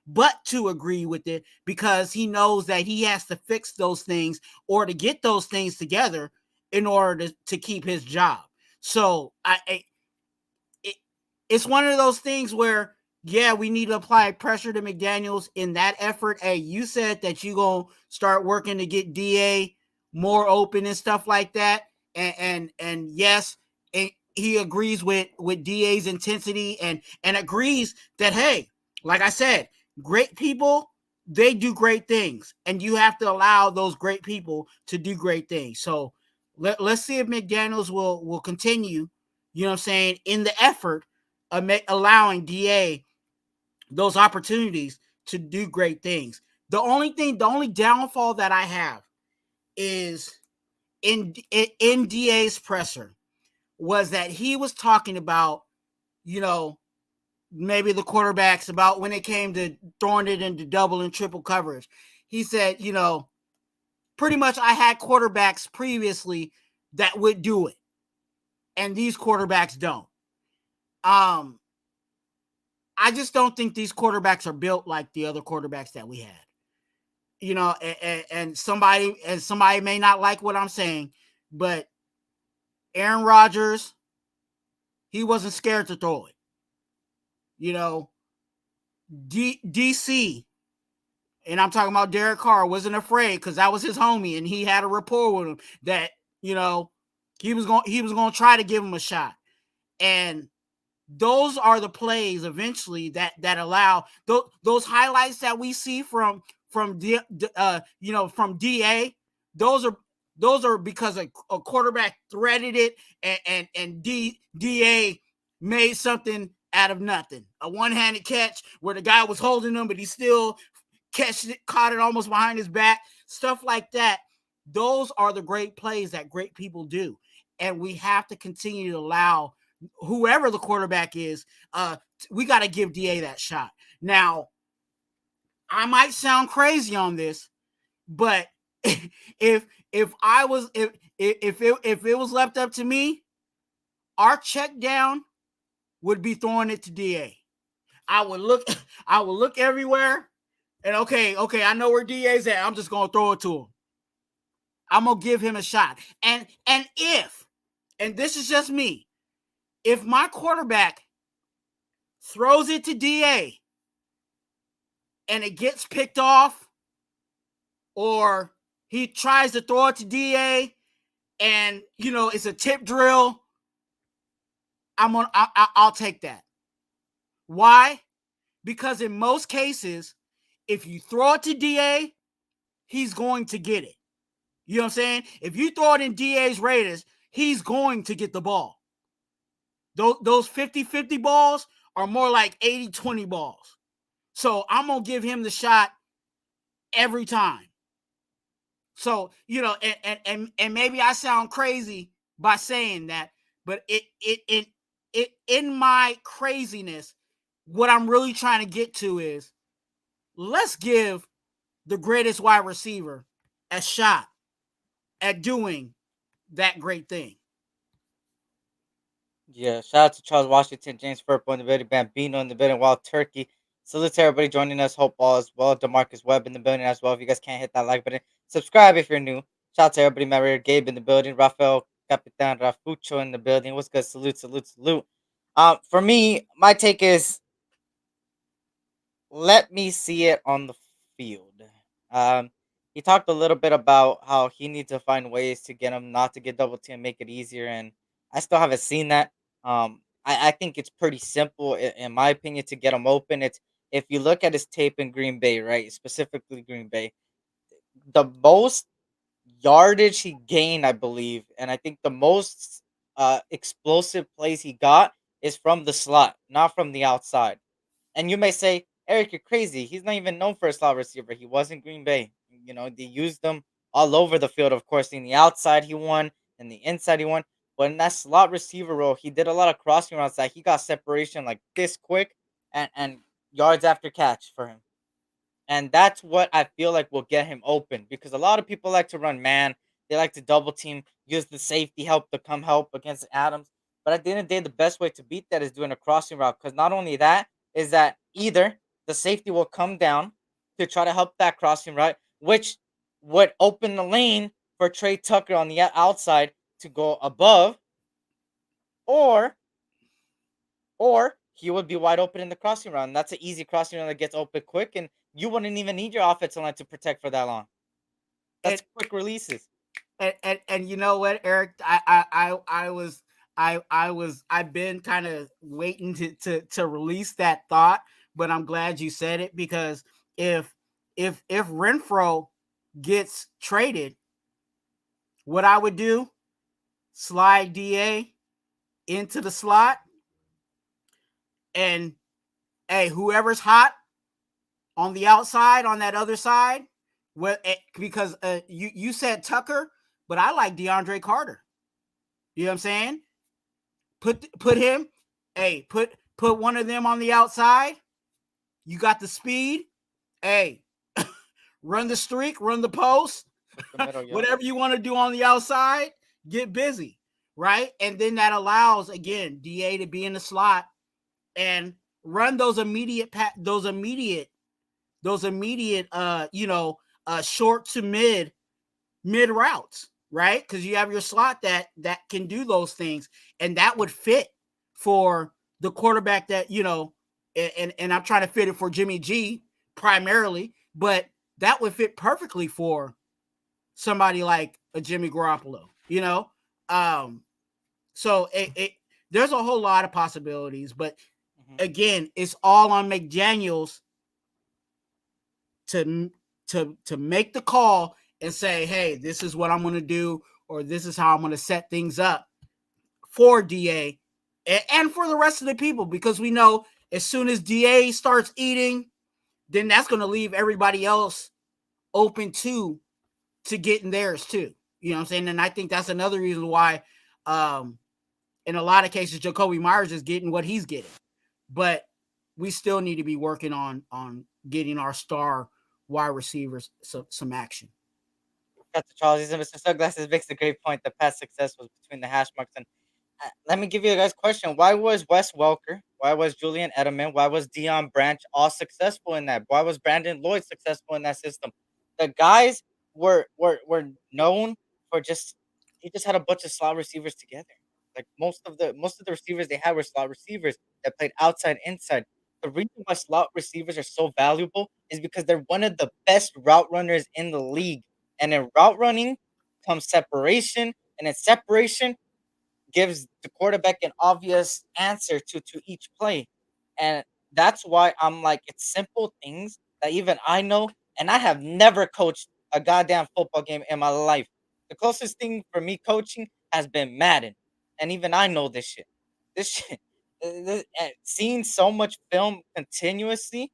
but to agree with it, because he knows that he has to fix those things or to get those things together in order to keep his job. So it's one of those things where, yeah, we need to apply pressure to McDaniels in that effort. Hey, you said that you're going to start working to get DA more open and stuff like that. And yes, he agrees with DA's intensity and agrees that, hey, like I said, great people, they do great things, and you have to allow those great people to do great things. So let's see if McDaniels will continue, in the effort of allowing DA those opportunities to do great things. The only downfall that I have is in DA's presser was that he was talking about, maybe the quarterbacks about when it came to throwing it into double and triple coverage. He said, pretty much I had quarterbacks previously that would do it, and these quarterbacks don't. I just don't think these quarterbacks are built like the other quarterbacks that we had. And somebody may not like what I'm saying, but Aaron Rodgers, he wasn't scared to throw it. DC, and I'm talking about Derek Carr, wasn't afraid because that was his homie, and he had a rapport with him that he was going to try to give him a shot. And those are the plays eventually that allow those highlights that we see from DA. Those are because a quarterback threaded it and DA made something out of nothing. A one-handed catch where the guy was holding him, but he still caught it almost behind his back. Stuff like that. Those are the great plays that great people do. And we have to continue to allow whoever the quarterback is, we got to give DA that shot. Now, I might sound crazy on this, but if it was left up to me, our check down would be throwing it to DA. I would look everywhere, and okay, I know where DA's at. I'm just gonna throw it to him. I'm gonna give him a shot. And this is just me, if my quarterback throws it to DA and it gets picked off, or he tries to throw it to DA and it's a tip drill, I'll take that. Why? Because in most cases, if you throw it to DA, he's going to get it. You know what I'm saying? If you throw it in DA's Raiders, he's going to get the ball. Those 50-50 balls are more like 80-20 balls. So I'm going to give him the shot every time. So, and maybe I sound crazy by saying that, but it in my craziness, what I'm really trying to get to is, let's give the greatest wide receiver a shot at doing that great thing. Yeah, shout out to Charles Washington, James Furpo in the building, Bambino in the building, Wild Turkey. Salute to everybody joining us. Hope all as well. DeMarcus Webb in the building as well. If you guys can't hit that like button, subscribe if you're new. Shout out to everybody. Matt Raider, Gabe in the building. Rafael Capitan Rafucho in the building. What's good? Salute. For me, my take is, let me see it on the field. He talked a little bit about how he needs to find ways to get him not to get double team, make it easier, and I still haven't seen that. I think it's pretty simple, in my opinion, to get him open. It's, if you look at his tape in Green Bay, right, specifically Green Bay, the most yardage he gained, I believe, and I think the most explosive plays he got is from the slot, not from the outside. And you may say, Eric, you're crazy. He's not even known for a slot receiver. He was in Green Bay. They used him all over the field. Of course, in the outside he won, in the inside he won. But in that slot receiver role, he did a lot of crossing routes that he got separation like this quick and yards after catch for him. And that's what I feel like will get him open, because a lot of people like to run man. They like to double team, use the safety help to come help against Adams. But at the end of the day, the best way to beat that is doing a crossing route, because not only that, is that either the safety will come down to try to help that crossing route, which would open the lane for Trey Tucker on the outside to go above, or he would be wide open in the crossing route. And that's an easy crossing route that gets open quick, and you wouldn't even need your offensive line to protect for that long. That's quick releases. And you know what, Eric? I've been kind of waiting to release that thought, but I'm glad you said it, because if Renfro gets traded, what I would do, slide DA into the slot, and hey, whoever's hot on the outside, on that other side, because you said Tucker, but I like DeAndre Carter. You know what I'm saying? Put him, hey, put put one of them on the outside. You got the speed. Hey, run the streak, run the post, whatever you want to do on the outside, get busy, right? And then that allows, again, DA to be in the slot and run those immediate short to mid routes, right? Because you have your slot that can do those things, and that would fit for the quarterback that, and I'm trying to fit it for Jimmy G primarily, but that would fit perfectly for somebody like a Jimmy Garoppolo, so there's a whole lot of possibilities, but again, it's all on McDaniels to make the call and say, hey, this is what I'm going to do, or this is how I'm going to set things up for DA and for the rest of the people, because we know as soon as DA starts eating, then that's going to leave everybody else open to getting theirs too. You know what I'm saying? And I think that's another reason why, in a lot of cases, Jacoby Myers is getting what he's getting. But we still need to be working on getting our star wide receivers some action. Dr. Charles, Mr. Sunglasses makes a great point. The past success was between the hash marks. And let me give you guys a question. Why was Wes Welker? Why was Julian Edelman? Why was Dion Branch all successful in that? Why was Brandon Lloyd successful in that system? The guys were known for he just had a bunch of slot receivers together. Like most of the receivers they had were slot receivers that played outside, inside. The reason why slot receivers are so valuable is because they're one of the best route runners in the league. And in route running comes separation, and in separation gives the quarterback an obvious answer to each play. And that's why I'm like, it's simple things that even I know, and I have never coached a goddamn football game in my life. The closest thing for me coaching has been Madden. And even I know this shit. Seeing so much film continuously,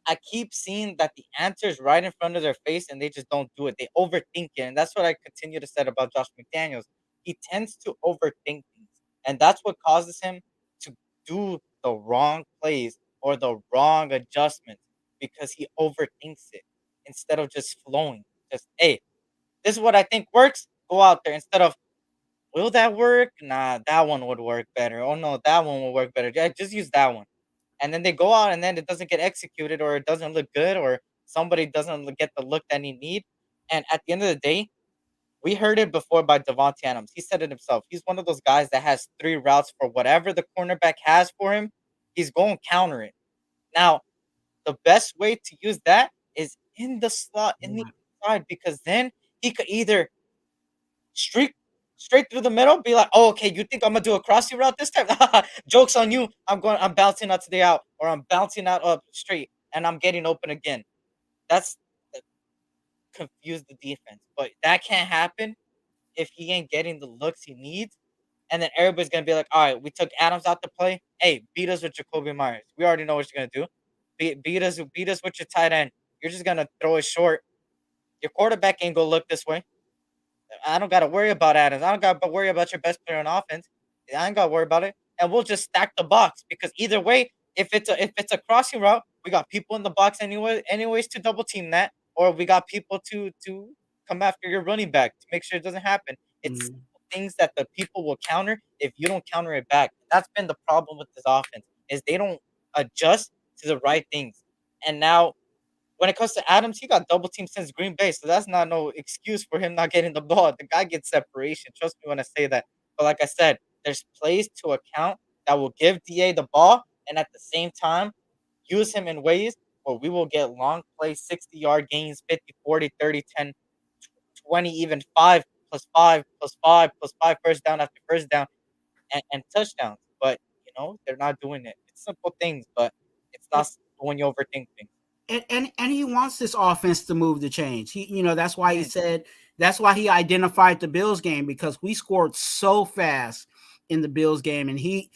I keep seeing that the answer is right in front of their face and they just don't do it. They overthink it. And that's what I continue to say about Josh McDaniels. He tends to overthink things. And that's what causes him to do the wrong plays or the wrong adjustments, because he overthinks it instead of just flowing. Just, hey, this is what I think works. Go out there instead of, will that work? Nah, that one would work better. Oh, no, that one will work better. Yeah, just use that one. And then they go out and then it doesn't get executed, or it doesn't look good, or somebody doesn't get the look that he need. And at the end of the day, we heard it before by Davante Adams. He said it himself. He's one of those guys that has 3 routes for whatever the cornerback has for him. He's going to counter it. Now, the best way to use that is in the slot, in the inside, because then he could either streak straight through the middle, be like, oh, okay, you think I'm gonna do a crossing route this time? Joke's on you. I'm bouncing out to the out, or I'm bouncing out up straight, and I'm getting open again. That's confuse the defense. But that can't happen if he ain't getting the looks he needs. And then everybody's gonna be like, all right, we took Adams out to play. Hey, beat us with Jacoby Myers. We already know what you're gonna do. Beat us with your tight end. You're just gonna throw it short. Your quarterback ain't gonna look this way. I don't got to worry about Adams. I don't got to worry about your best player on offense. I ain't got to worry about it. And we'll just stack the box, because either way, if it's a crossing route, we got people in the box anyways to double team that, or we got people to come after your running back to make sure it doesn't happen. It's things that the people will counter if you don't counter it back. That's been the problem with this offense, is they don't adjust to the right things. And now, when it comes to Adams, he got double teamed since Green Bay, so that's not no excuse for him not getting the ball. The guy gets separation. Trust me when I say that. But like I said, there's plays to account that will give DA the ball, and at the same time, use him in ways where we will get long plays, 60-yard gains, 50, 40, 30, 10, 20, even 5 plus 5 plus 5 plus 5 first down after first down, and touchdowns. But, they're not doing it. It's simple things, but it's not when you overthink things. And he wants this offense to move the chains. That's why he said, that's why he identified the Bills game, because we scored so fast in the Bills game. And he,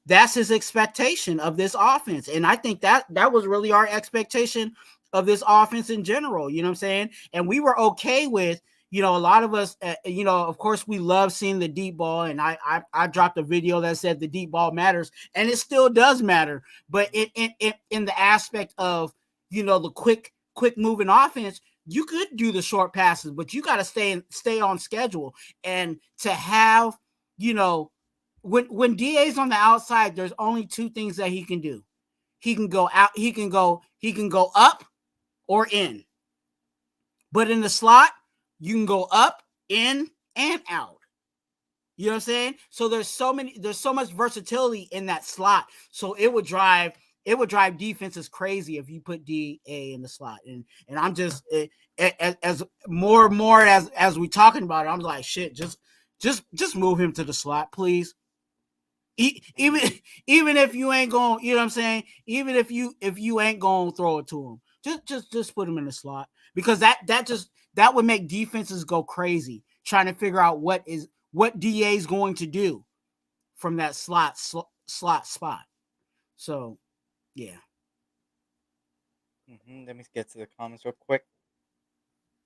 that's his expectation of this offense. And I think that was really our expectation of this offense in general. You know what I'm saying? And we were okay with, a lot of us, of course, we love seeing the deep ball, and I dropped a video that said the deep ball matters, and it still does matter. But in the aspect of the quick moving offense, you could do the short passes, but you got to stay on schedule, and to have when DA's on the outside, there's only two things that he can do. He can go out, he can go up or in. But in the slot, you can go up, in, and out. You know what I'm saying? So there's so much versatility in that slot. So it would drive defenses crazy if you put DA in the slot. And I'm just as more and more as we talking about it, I'm like, shit, just move him to the slot, please. Even if you ain't going, you know what I'm saying? Even if you ain't going to throw it to him, just put him in the slot, because that would make defenses go crazy trying to figure out what DA is going to do from that slot spot. So, yeah. Let me get to the comments real quick.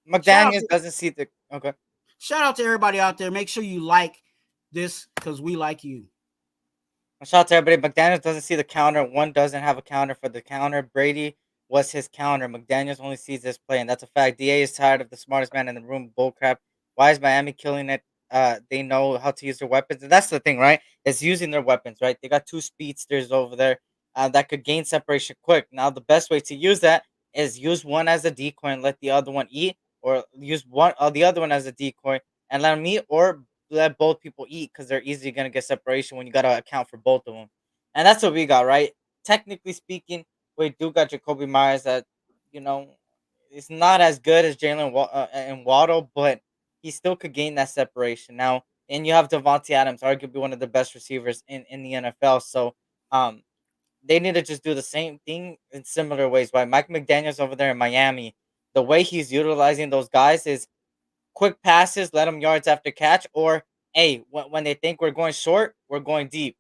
McDaniels doesn't see the okay. Shout out to everybody out there. Make sure you like this because we like you. Shout out to everybody. McDaniels doesn't see the counter. One doesn't have a counter for the counter. Brady was his counter. McDaniels only sees this play, and that's a fact. DA is tired of the smartest man in the room. Bullcrap. Why is Miami killing it? They know how to use their weapons, and that's the thing, right? It's using their weapons, right? They got two speedsters over there that could gain separation quick. Now, the best way to use that is use one as a decoy and let the other one eat, or use the other one as a decoy and let them eat, or let both people eat, because they're easily going to get separation when you got to account for both of them. And that's what we got, right? Technically speaking, we do got Jacoby Myers that, it's not as good as Jalen and Waddle, but he still could gain that separation. Now, and you have Devontae Adams, arguably one of the best receivers in the NFL. So they need to just do the same thing in similar ways. Right? Mike McDaniels over there in Miami, the way he's utilizing those guys is quick passes, let them yards after catch, or hey, when they think we're going short, we're going deep.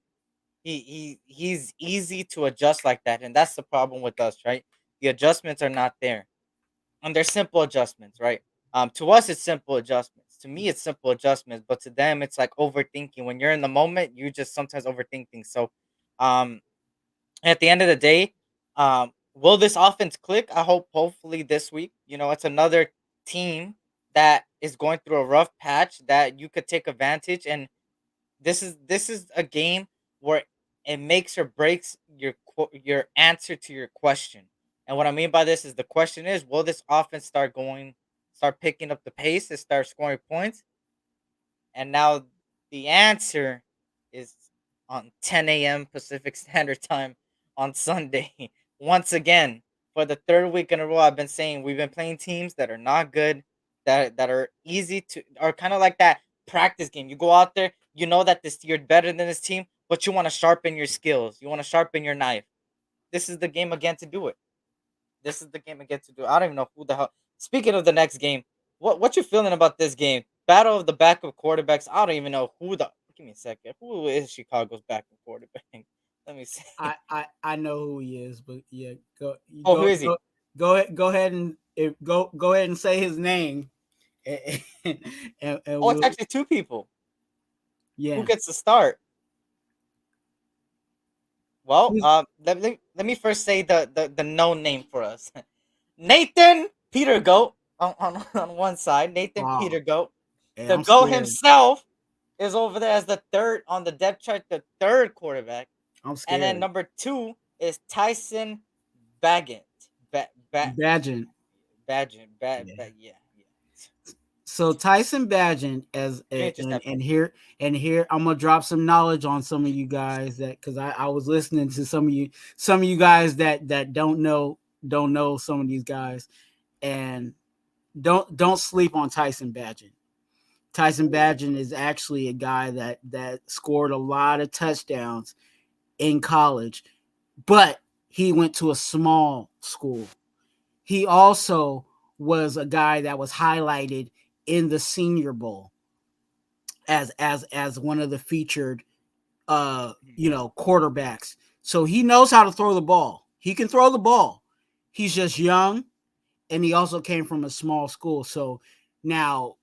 He's easy to adjust like that, and that's the problem with us, right? The adjustments are not there, and they're simple adjustments, right? To us, it's simple adjustments. To me, it's simple adjustments, but to them, it's like overthinking. When you're in the moment, you just sometimes overthink things. So, at the end of the day, will this offense click? Hopefully this week. It's another team that is going through a rough patch that you could take advantage, and this is a game where it makes or breaks your answer to your question. And what I mean by this is, the question is, will this offense start picking up the pace and start scoring points? And now the answer is on 10 a.m. Pacific Standard Time on Sunday. Once again, for the third week in a row, I've been saying we've been playing teams that are not good, that are easy to, are kind of like that practice game. You go out there, you know that you're better than this team, but you want to sharpen your skills. You want to sharpen your knife. This is the game again to do it. I don't even know who the hell. Speaking of the next game, what you feeling about this game? Battle of the backup quarterbacks. I don't even know who the. Give me a second. Who is Chicago's backup quarterback? Let me see. I know who he is, but yeah, who is he? Go ahead and say his name. And it's actually two people. Yeah. Who gets to start? Well, let me first say the known name for us. Nathan Peter Goat on one side. Nathan Peter Goat. The Goat himself is over there as the third on the depth chart, the third quarterback. I'm scared. And then number 2 is Tyson Bagent. Bagent. Yeah. So Tyson Bagent and here I'm gonna drop some knowledge on some of you guys, that because I was listening to some of you guys that don't know some of these guys, and don't sleep on Tyson Bagent. Tyson Bagent is actually a guy that scored a lot of touchdowns in college, but he went to a small school. He also was a guy that was highlighted in the Senior Bowl as one of the featured quarterbacks. So he knows how to throw the ball. He can throw the ball. He's just young, and he also came from a small school. So now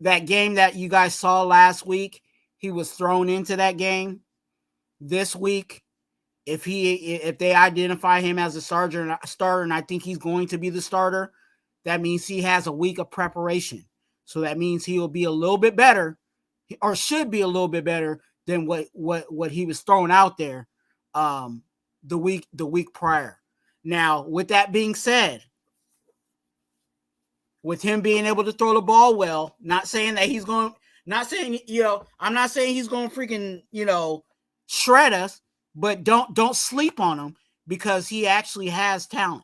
that game that you guys saw last week, he was thrown into that game. This week, if they identify him as a starter, and I think he's going to be the starter, that means he has a week of preparation. So that means he will be a little bit better, or should be a little bit better than what he was thrown out there the week prior. Now, with that being said, with him being able to throw the ball well, not saying that he's going, not saying, I'm not saying he's going to freaking, shred us, but don't sleep on him because he actually has talent.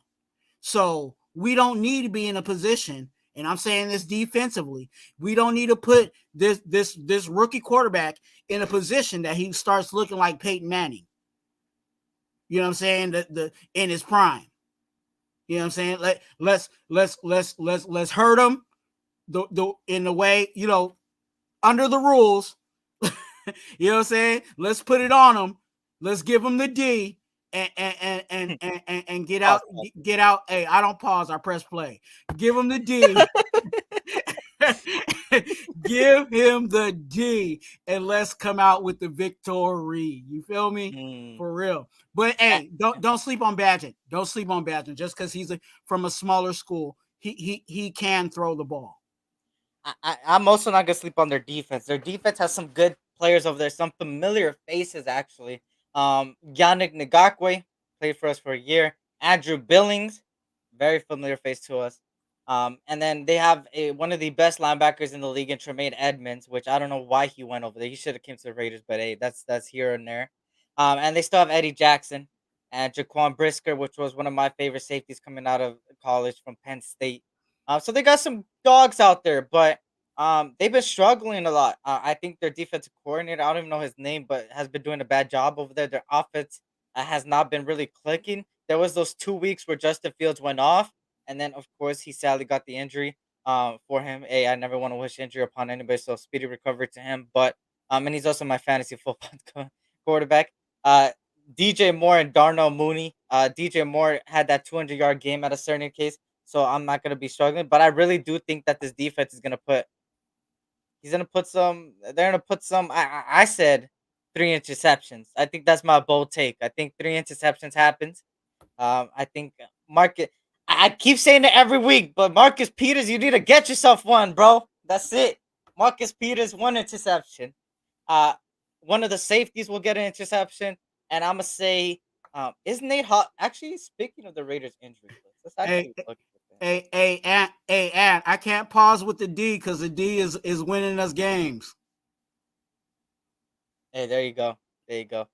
So we don't need to be in a position, and I'm saying this defensively, we don't need to put this rookie quarterback in a position that he starts looking like Peyton Manning. You know what I'm saying? The in his prime. You know what I'm saying? Let's hurt him in the way, under the rules. You know what I'm saying? Let's put it on him. Let's give him the D and get out. Hey, I don't pause. I press play. Give him the D. Give him the D, and let's come out with the victory. You feel me? For real. But hey, don't sleep on Badgett. Don't sleep on Badgett. Just because he's from a smaller school, he can throw the ball. I'm also not gonna sleep on their defense. Their defense has some good players over there, some familiar faces actually. Yannick Ngakwe played for us for a year. Andrew Billings, very familiar face to us. And then they have one of the best linebackers in the league in Tremaine Edmonds, which I don't know why he went over there. He should have came to the Raiders, but hey, that's here and there. And they still have Eddie Jackson and Jaquan Brisker, which was one of my favorite safeties coming out of college from Penn State. So they got some dogs out there, but they've been struggling a lot. I think their defensive coordinator, I don't even know his name, but has been doing a bad job over there. Their offense has not been really clicking. There was those 2 weeks where Justin Fields went off, and then of course he sadly got the injury. For him, hey, I never want to wish injury upon anybody, so speedy recovery to him. But and he's also my fantasy football quarterback. DJ Moore and Darnell Mooney. DJ Moore had that 200-yard game at a certain case, so I'm not gonna be struggling. But I really do think that this defense is gonna put. He's gonna put some. They're gonna put some. I said 3 interceptions. I think that's my bold take. I think 3 interceptions happens. I think Marcus. I keep saying it every week, but Marcus Peters, you need to get yourself one, bro. That's it. Marcus Peters, 1 interception. One of the safeties will get an interception, and I'm gonna say, is Nate Hall actually? Speaking of the Raiders injury list, let's actually look. Hey, I can't pause with the D because the D is winning us games. Hey, there you go. There you go.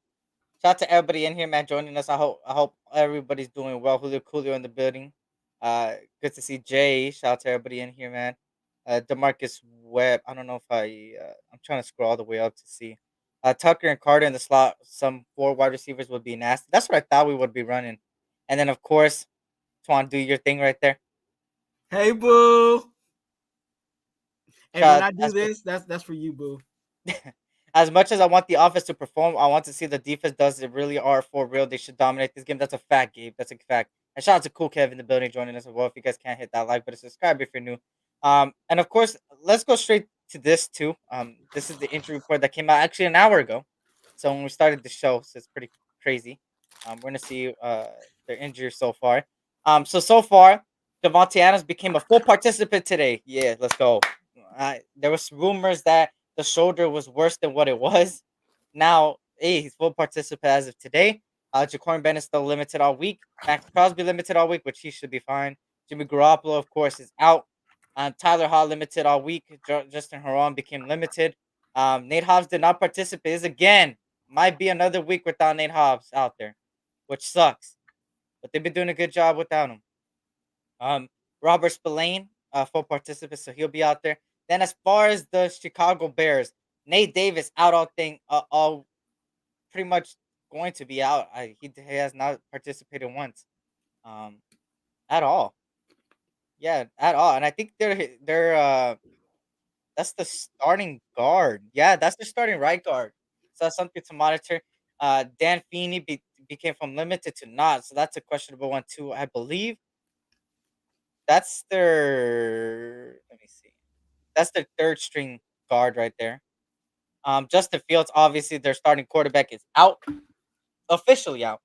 Shout out to everybody in here, man, joining us. I hope everybody's doing well. Julio in the building. Good to see Jay. Shout out to everybody in here, man. Demarcus Webb. I don't know if I'm trying to scroll all the way up to see. Tucker and Carter in the slot. Some 4 wide receivers would be nasty. That's what I thought we would be running. And then of course, Twan, do your thing right there. Hey, boo. Hey, when I do this, that's for you, boo. As much as I want the offense to perform, I want to see the defense does it really are for real. They should dominate this game. That's a fact, Gabe. That's a fact. And shout out to Cool Kev in the building joining us as well. If you guys can't hit that like button, subscribe if you're new. And of course, let's go straight to this too. This is the injury report that came out actually an hour ago. So when we started the show, so it's pretty crazy. We're gonna see their injuries so far. So far, Devontae Adams became a full participant today. Yeah, let's go. There was rumors that the shoulder was worse than what it was. Now, hey, he's full participant as of today. Jaquan Bennett still limited all week. Max Crosby limited all week, which he should be fine. Jimmy Garoppolo, of course, is out. Tyler Hall limited all week. Justin Heron became limited. Nate Hobbs did not participate. This again might be another week without Nate Hobbs out there, which sucks. But they've been doing a good job without him. Robert Spillane, full participant, so he'll be out there. Then as far as the Chicago Bears, Nate Davis out all pretty much going to be out. He has not participated once, at all. Yeah, at all. And I think they're that's the starting guard. Yeah, that's the starting right guard. So that's something to monitor. Dan Feeney became from limited to not, so that's a questionable one too. I believe that's their. Let me see. That's their third string guard right there. Justin Fields, obviously their starting quarterback is out, officially out.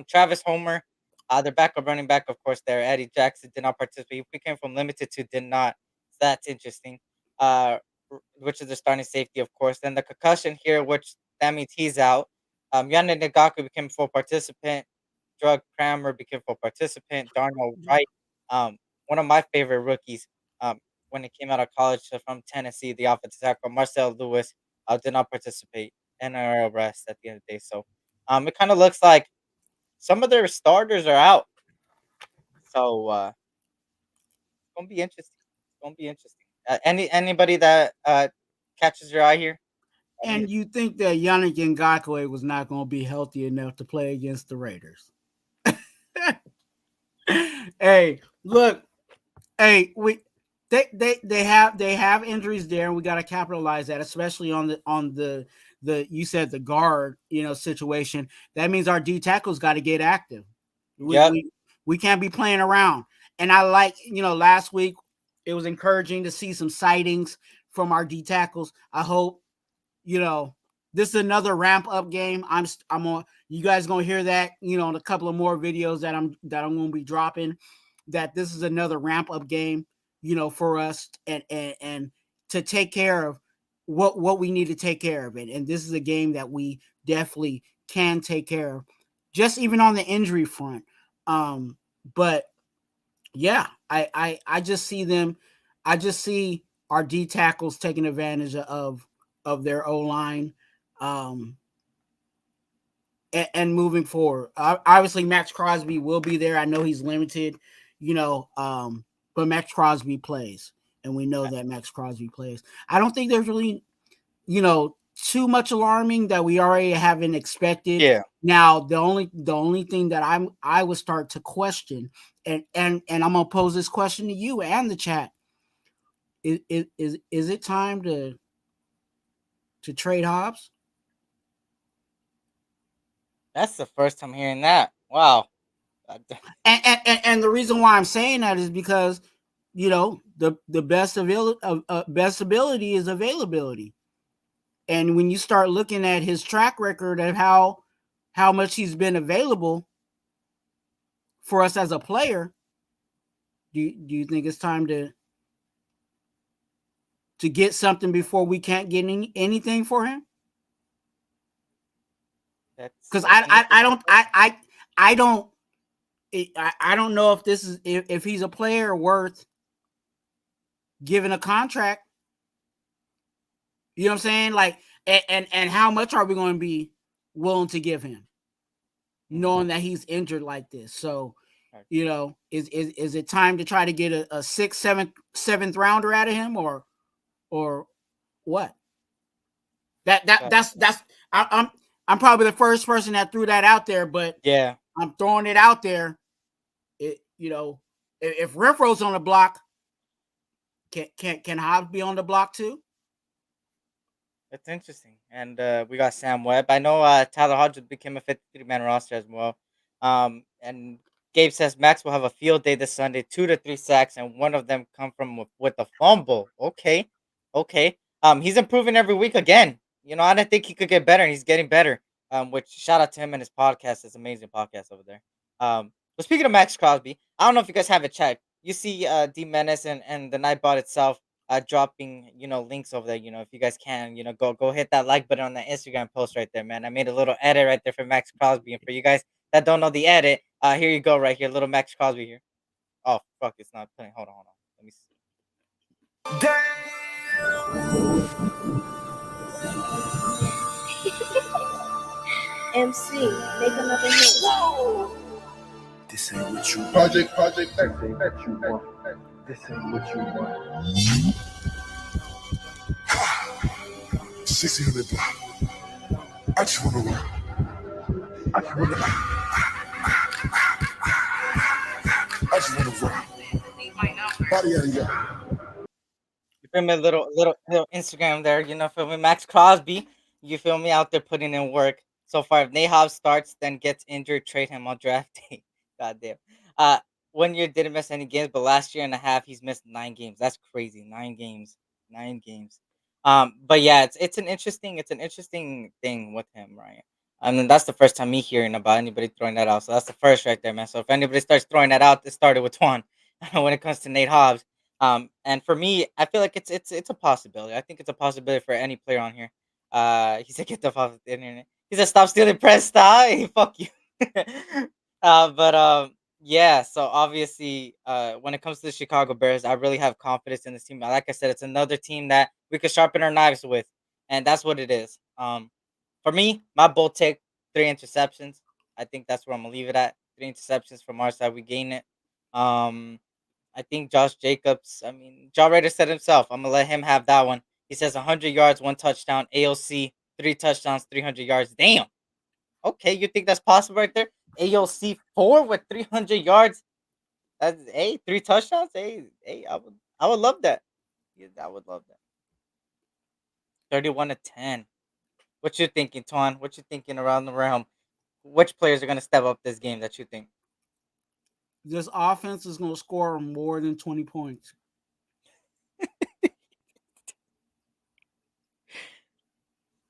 Travis Homer, their backup running back, of course, there. Eddie Jackson did not participate. He became from limited to did not. So that's interesting. Which is the starting safety, of course. Then the concussion here, which that means he's out. Yannick Ngakwe became full participant. Drug Crammer became full participant. Darnell Wright, one of my favorite rookies, when it came out of college from Tennessee, the offensive tackle Marcel Lewis, did not participate. NRL rest at the end of the day. So, it kind of looks like some of their starters are out. So, it's gonna be interesting. It's gonna be interesting. Anybody that catches your eye here? And you think that Yannick Ngakwe was not going to be healthy enough to play against the Raiders? Hey, look, hey, they have injuries there, and we got to capitalize that, especially on the you said the guard situation. That means our D tackles got to get active. We can't be playing around. And I like last week it was encouraging to see some sightings from our D tackles. I hope this is another ramp up game. I'm on. You guys gonna hear that in a couple of more videos that I'm gonna be dropping. That this is another ramp up game, for us and to take care of what we need to take care of it. And this is a game that we definitely can take care of, just even on the injury front. But yeah, I just see them. I just see our D tackles taking advantage of their O line, and moving forward. Obviously, Max Crosby will be there. I know he's limited, but Max Crosby plays, and we know that Max Crosby plays. I don't think there's really, too much alarming that we already haven't expected. Yeah. Now the only thing that I would start to question, and I'm gonna pose this question to you and the chat. Is it time to trade Hobbs? That's the first time hearing that. Wow. And the reason why I'm saying that is because the best ability is availability. And when you start looking at his track record of how much he's been available for us as a player, do you think it's time to get something before we can't get anything for him? Because I don't know if this is if he's a player worth giving a contract. You know what I'm saying? Like, and how much are we going to be willing to give him, knowing that he's injured like this? So, is it time to try to get a 6th, 7th rounder out of him, or what? That's I'm probably the first person that threw that out there, but yeah, I'm throwing it out there. If Renfro's on the block, can Hobbs be on the block too? That's interesting. And we got Sam Webb. I know Tyler Hodges became a 53-man roster as well. And Gabe says Max will have a field day this Sunday, 2 to 3 sacks, and one of them come from with a fumble. Okay. He's improving every week again. I didn't think he could get better, and he's getting better. Which shout out to him and his podcast. It's an amazing podcast over there. But speaking of Max Crosby, I don't know if you guys have it checked. You see D Menace and the Nightbot itself dropping links over there. If you guys can, go hit that like button on that Instagram post right there, man. I made a little edit right there for Max Crosby, and for you guys that don't know the edit, here you go right here, little Max Crosby here. Oh fuck, it's not playing. Hold on. Let me see. MC, make another hit. This ain't what you want. Project X ain't what you want. This ain't what you want. 1600 block. I just wanna rock. I just wanna rock. Body out of y'all. You feel me? Little Instagram there. Feel me? Max Crosby. You feel me? Out there putting in work. So far, if Nahab starts, then gets injured, trade him on draft day. God damn. one year didn't miss any games, but last year and a half he's missed 9 games. That's crazy. 9 games. 9 games. But yeah, it's an interesting thing with him, right? And then that's the first time me hearing about anybody throwing that out. So that's the first right there, man. So if anybody starts throwing that out, it started with Twan when it comes to Nate Hobbs. And for me, I feel like it's a possibility. I think it's a possibility for any player on here. He said, "Get the fuck off the internet." He said, "Stop stealing press style." Hey, fuck you. But yeah. So obviously, when it comes to the Chicago Bears, I really have confidence in this team. Like I said, it's another team that we could sharpen our knives with, and that's what it is. For me, my bold take: 3 interceptions. I think that's where I'm gonna leave it at. 3 interceptions from our side. We gain it. Um, I think Josh Jacobs. I mean, John Raider said himself. I'm gonna let him have that one. He says 100 yards, 1 touchdown. AOC, 3 touchdowns, 300 yards. Damn. Okay, you think that's possible right there? AOC 4 with 300 yards. That's 3 touchdowns. I would love that. Yeah, I would love that. 31-10. What you thinking, Twan? What you thinking around the realm? Which players are gonna step up this game that you think? This offense is going to score more than 20 points.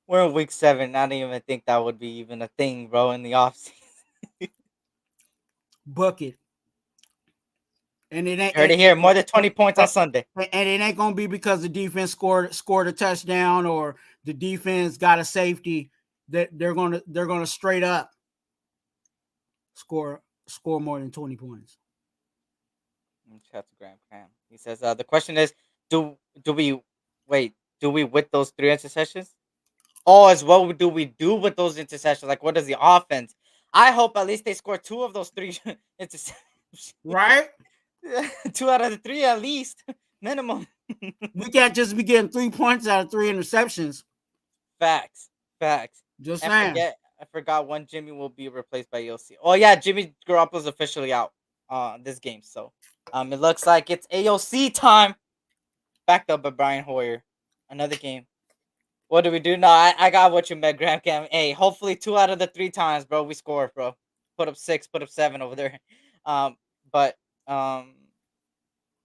We're in week 7. I didn't even think that would be even a thing, bro, in the offseason. Bucket. And it ain't Heard it here. More than 20 points on Sunday. And it ain't gonna be because the defense scored a touchdown or the defense got a safety. That they're gonna straight up score more than 20 points. Shout out to Graham Cram. He says the question is, do we with those 3 interceptions? Oh, as well, what do we do with those interceptions? Like, what is the offense? I hope at least they score 2 of those 3 interceptions. Right? 2 out of the 3 at least. Minimum. We can't just be getting 3 points out of 3 interceptions. Facts. Just saying. I forgot when Jimmy will be replaced by AOC. Oh yeah, Jimmy Garoppolo's officially out this game. So it looks like it's AOC time. Backed up by Brian Hoyer. Another game. What do we do? No, I got what you meant, Graham Cam. Hey, hopefully 2 out of the 3 times, bro, we score, bro. Put up 6, put up 7 over there. But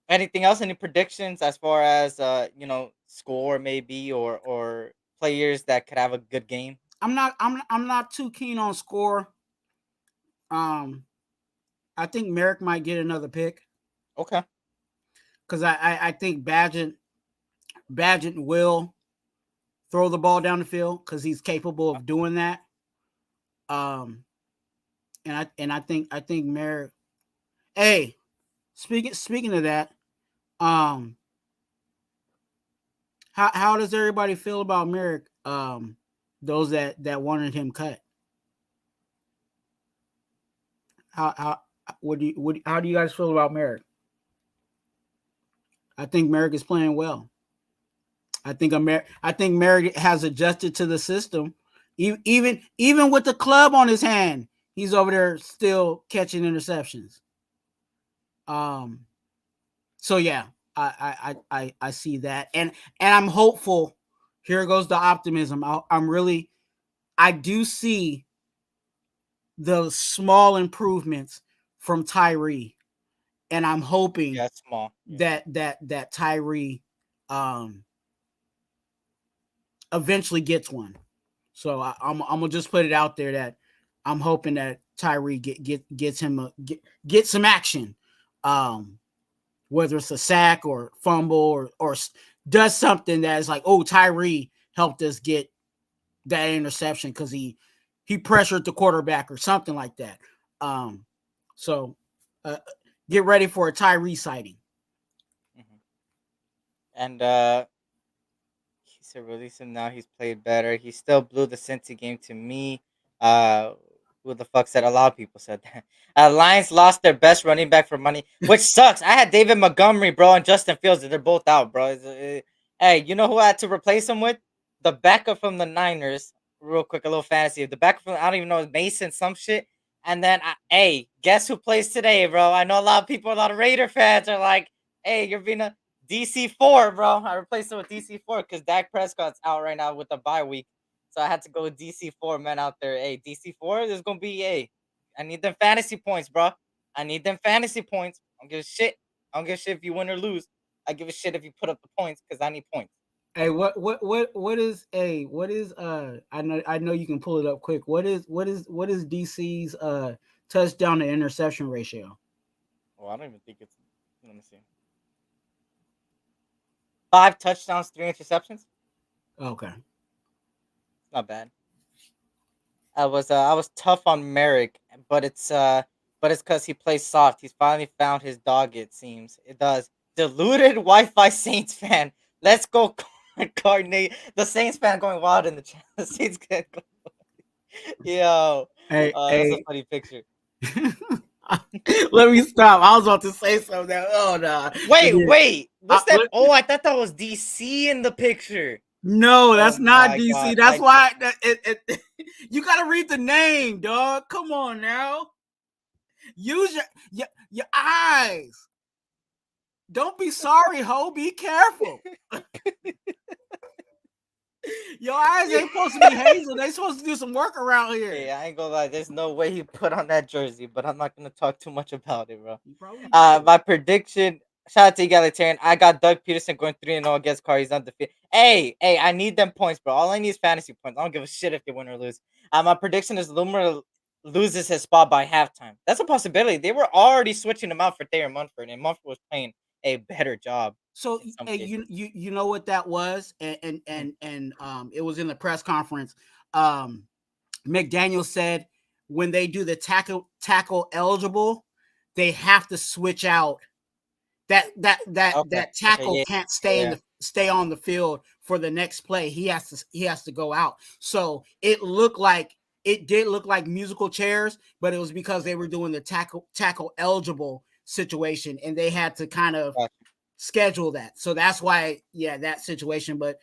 anything else? Any predictions as far as score maybe or players that could have a good game? I'm not too keen on score. I think Merrick might get another pick. Okay. Because I think Badgett will throw the ball down the field because he's capable of doing that. And I think Merrick. Hey, speaking of that, how does everybody feel about Merrick? Those that wanted him cut. How do you guys feel about Merrick? I think Merrick is playing well. I think Merrick has adjusted to the system. Even with the club on his hand, he's over there still catching interceptions. So yeah, I see that, and I'm hopeful. Here goes the optimism. I do see the small improvements from Tyree, and I'm hoping small. that Tyree eventually gets one. So I'm gonna just put it out there that I'm hoping that Tyree gets him get some action, whether it's a sack or fumble or does something that is like, oh, Tyree helped us get that interception because he pressured the quarterback or something like that. So get ready for a Tyree sighting. And he said release him now. He's played better. He still blew the Cincy game to me. Who the fuck said? A lot of people said that. Lions lost their best running back for money, which sucks. I had David Montgomery, bro, and Justin Fields. They're both out, bro. Hey, you know who I had to replace him with? The backup from the Niners. Real quick, a little fantasy. The backup from, I don't even know, Mason, some shit. And then, hey, guess who plays today, bro? I know a lot of Raider fans are like, hey, you're being a DC4, bro. I replaced him with DC4 because Dak Prescott's out right now with a bye week. So I had to go with DC4, man, out there. Hey, DC4 is going to be, I need them fantasy points, bro. I need them fantasy points. I don't give a shit. I don't give a shit if you win or lose. I give a shit if you put up the points because I need points. Hey, what is I know you can pull it up quick. What is DC's touchdown to interception ratio? Well, I don't even think it's. Let me see. 5 touchdowns, 3 interceptions. Okay, Not bad. I was tough on Merrick, but it's because he plays soft. He's finally found his dog. It seems it does. Deluded Wi-Fi Saints fan. Let's go, Cardinate. The Saints fan going wild in the chat. The Saints get yo. Hey, That's a funny picture. let me stop. I was about to say something. Oh no. Wait. What's that? Oh, I thought that was DC in the picture. No, that's not DC. God. That's why you gotta read the name, dog. Come on now. Use your eyes. Don't be sorry, ho. Be careful. Your eyes ain't supposed to be hazel. They supposed to do some work around here. Hey, I ain't gonna lie. There's no way he put on that jersey, but I'm not gonna talk too much about it, bro. My prediction. Shout out to Egalitarian. I got Doug Peterson going 3-0 against Carr. He's undefeated. Hey, I need them points, bro. All I need is fantasy points. I don't give a shit if they win or lose. My prediction is Lumina loses his spot by halftime. That's a possibility. They were already switching him out for Thayer Munford, and Munford was playing a better job. So you know what that was, and it was in the press conference. McDaniel said when they do the tackle eligible, they have to switch out. That tackle can't stay on the field for the next play. He has to go out. So it did look like musical chairs, but it was because they were doing the tackle eligible situation, and they had to kind of schedule that. So that's why, that situation. But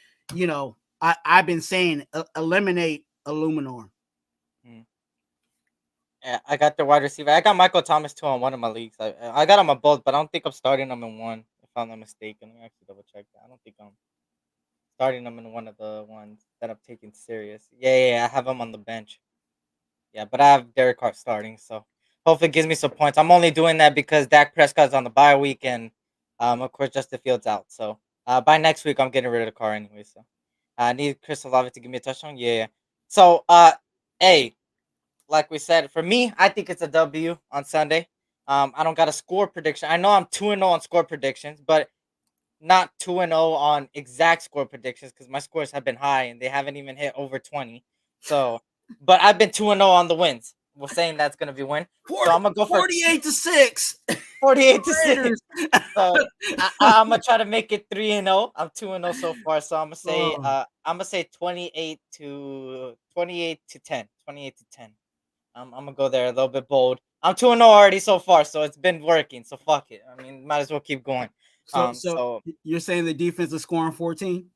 I've been saying eliminate Illuminor. Yeah, I got the wide receiver. I got Michael Thomas too on one of my leagues. I got him on both, but I don't think I'm starting him in one. If I'm not mistaken, let me actually double check that. I don't think I'm starting him in one of the ones that I'm taking serious. Yeah, I have him on the bench. Yeah, but I have Derek Carr starting, so hopefully it gives me some points. I'm only doing that because Dak Prescott's on the bye week, and of course Justin Fields out. So by next week I'm getting rid of the car anyway. So I need Chris Olave to give me a touchdown. Yeah. So hey. Like we said, for me, I think it's a W on Sunday. I don't got a score prediction. I know I'm 2-0 on score predictions, but not 2-0 on exact score predictions because my scores have been high and they haven't even hit over 20. So, but I've been 2-0 on the wins. We're saying that's gonna be a win. So I'm gonna go for 48-6. 48-6. So I'm gonna try to make it 3-0. I'm 2-0 so far. So I'm gonna say 28 to 10. 28 to 10. I'm gonna go there a little bit bold. I'm 2-0 already so far, so it's been working. So fuck it. I mean, might as well keep going. So you're saying the defense is scoring 14?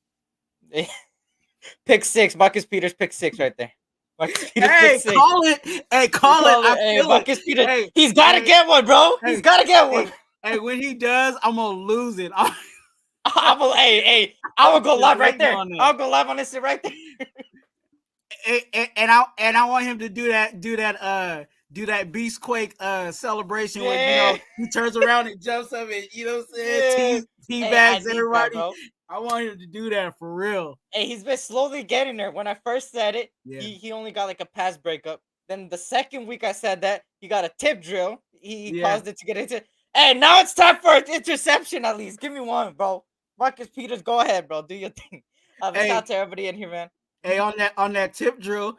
Pick 6. Marcus Peters pick 6 right there. Marcus Peters pick 6. Call it. Hey, call it. Hey, Marcus Peters. He's gotta get one, bro. He's gotta get one. Hey, when he does, I'm gonna lose it. I'm gonna go live right there. I'll go live on this shit right there. And I want him to do that Beast Quake celebration where he turns around and jumps up and what I'm saying, teabags everybody. I want him to do that for real. Hey, he's been slowly getting there. When I first said it, he only got like a pass breakup. Then the second week I said that, he got a tip drill. He caused it to get into. Hey, now it's time for an interception at least. Give me one, bro. Marcus Peters, go ahead, bro. Do your thing. Shout out to everybody in here, man. Hey, on that tip drill,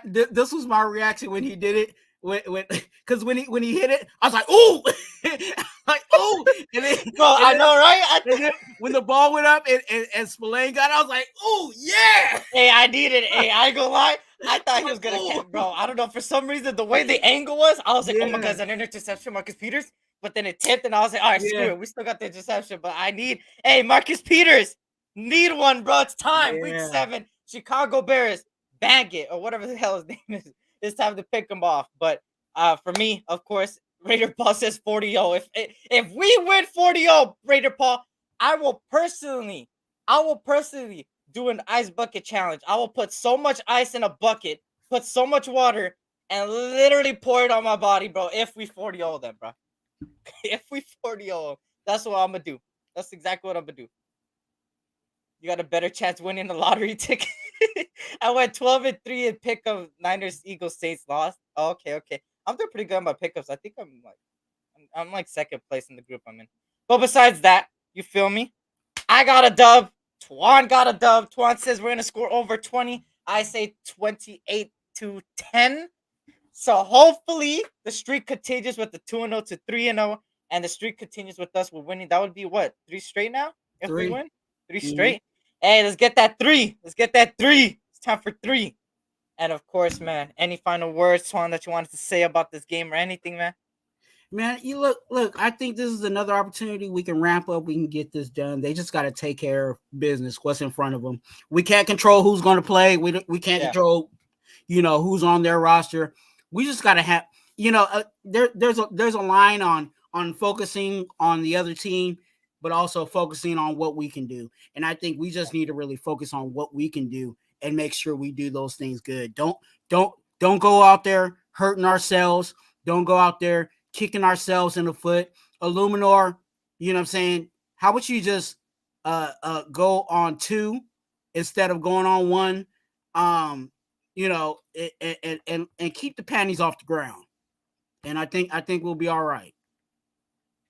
this was my reaction when he did it. Because when he hit it, I was like, ooh, like ooh. And then, I know, right? When the ball went up and Spillane got it, I was like, ooh, yeah. Hey, I needed it. Hey, I ain't gonna lie. I thought he was gonna catch, bro. I don't know. For some reason, the way the angle was, I was like, oh my god, is that an interception, Marcus Peters? But then it tipped, and I was like, all right, screw it. We still got the interception, but I need. Hey, Marcus Peters, need one, bro. It's time. Week 7. Chicago Bears, bang it, or whatever the hell his name is. It's time to pick him off. But for me, of course, Raider Paul says 40-0. If we win 40-0, Raider Paul, I will personally do an ice bucket challenge. I will put so much ice in a bucket, put so much water, and literally pour it on my body, bro. If we 40-0 them, bro. If we 40-0, that's what I'm gonna do. That's exactly what I'm gonna do. You got a better chance winning the lottery ticket. I went 12-3 in pickup. Niners, Eagles, Saints lost. Oh, okay. I'm doing pretty good on my pickups. I think I'm like second place in the group I'm in. But besides that, you feel me? I got a dub. Twuan got a dub. Twuan says we're gonna score over 20. I say 28-10. So hopefully the streak continues with the 2-0 to 3-0, and the streak continues with us with winning. That would be what, 3 straight now? If we win? 3 straight. Hey, let's get that 3. Let's get that 3. It's time for 3. And of course, man, any final words, Twuan, that you wanted to say about this game or anything, man? Man, you look, I think this is another opportunity we can ramp up. We can get this done. They just got to take care of business, what's in front of them. We can't control who's going to play. We can't control, who's on their roster. We just got to have, there's a line on focusing on the other team, but also focusing on what we can do. And I think we just need to really focus on what we can do and make sure we do those things good. Don't go out there hurting ourselves. Don't go out there kicking ourselves in the foot. Illuminor, you know what I'm saying? How about you just go on 2 instead of going on 1? And keep the panties off the ground. And I think we'll be all right.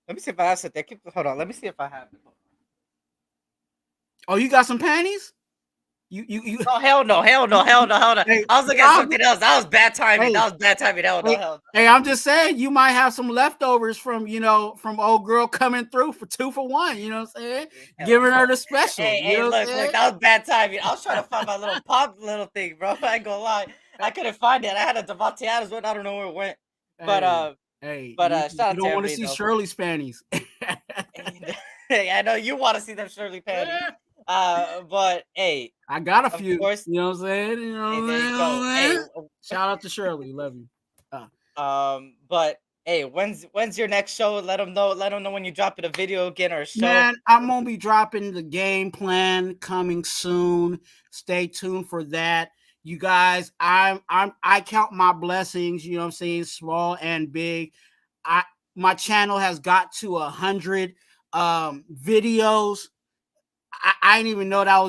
Let me see if I have it. Hold on. Let me see if I have it. Oh, you got some panties? You Oh, hell no. Hey, I was looking at something else. That was bad timing. Hell no. Hey, I'm just saying you might have some leftovers from old girl coming through for 2 for 1. You know what I'm saying? Giving her the special. Look, that was bad timing. I was trying to find my little pop little thing, bro. I ain't gonna lie. I couldn't find it. I had a Devontae Adams one. I don't know where it went. But shout out you don't want to see Shirley's panties. Hey, I know you want to see them Shirley panties. But hey, I got a few. Course, you know what I'm saying? Shout out to Shirley, love you. But hey, when's your next show? Let them know. Let them know when you drop it a video again or a show. Man, I'm gonna be dropping the game plan coming soon. Stay tuned for that. You guys, I count my blessings. You know what I'm saying? Small and big. My channel has got to 100 videos. I didn't even know that I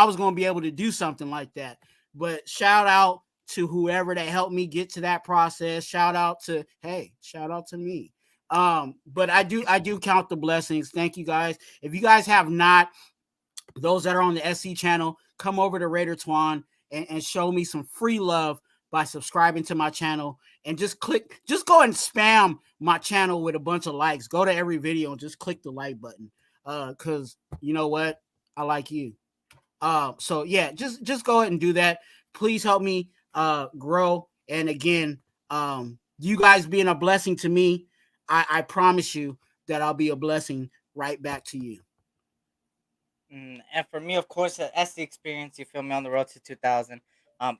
was going to be able to do something like that. But shout out to whoever that helped me get to that process. Shout out to me. But I do count the blessings. Thank you guys. If you guys have not, those that are on the SC channel, come over to Raider Twuan and show me some free love by subscribing to my channel, and just go and spam my channel with a bunch of likes. Go to every video and just click the like button. Cause you know what? I like you. So yeah, just go ahead and do that. Please help me grow. And again, you guys being a blessing to me, I promise you that I'll be a blessing right back to you. And for me, of course, the SC Experience, you feel me, on the road to 2000.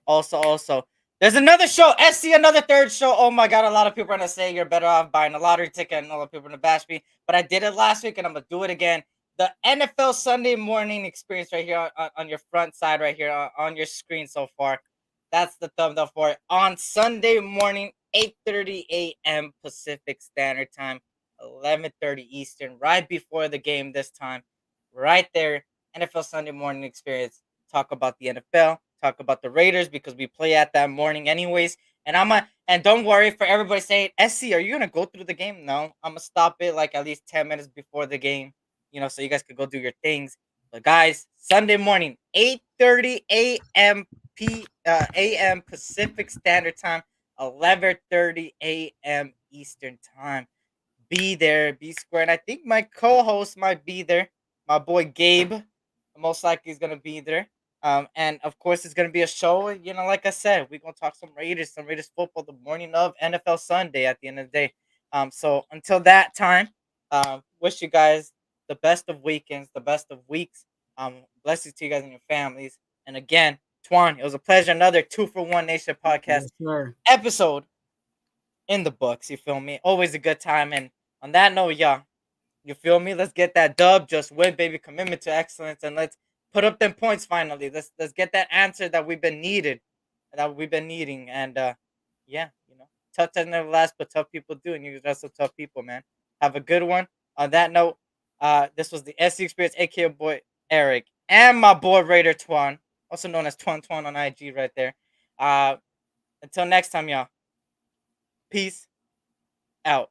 Also, there's another show, SC, another third show. Oh my God, a lot of people are gonna say you're better off buying a lottery ticket, and a lot of people are gonna bash me. But I did it last week, and I'm gonna do it again. The NFL Sunday morning experience right here on your front side, right here on your screen so far. That's the thumbnail for it. On Sunday morning, 8:30 a.m. Pacific Standard Time, 11:30 Eastern, right before the game this time. Right there, NFL Sunday morning experience. Talk about the NFL, talk about the Raiders, because we play at that morning anyways. And don't worry for everybody saying, SC, are you gonna go through the game? No, I'm gonna stop it like at least 10 minutes before the game, so you guys could go do your things. But guys, Sunday morning, 8:30 a.m. a.m. Pacific Standard Time, 11:30 a.m. Eastern Time. Be there, be square. And I think my co-host might be there. My boy Gabe, most likely, is gonna be there. And of course, it's gonna be a show. Like I said, we're gonna talk some Raiders football the morning of NFL Sunday at the end of the day. So until that time, wish you guys the best of weekends, the best of weeks. Blessings to you guys and your families. And again, Twuan, it was a pleasure. Another 2 for 1 Nation podcast episode in the books. You feel me? Always a good time. And on that note, y'all. You feel me? Let's get that dub. Just win, baby. Commitment to excellence, and let's put up them points finally. Let's get that answer that we've been needing, and yeah, tough times never last, but tough people do, and you guys are some tough people, man. Have a good one. On that note, this was the SC Experience, aka boy Eric, and my boy Raider Twuan, also known as Twuan on IG, right there. Until next time, y'all. Peace out.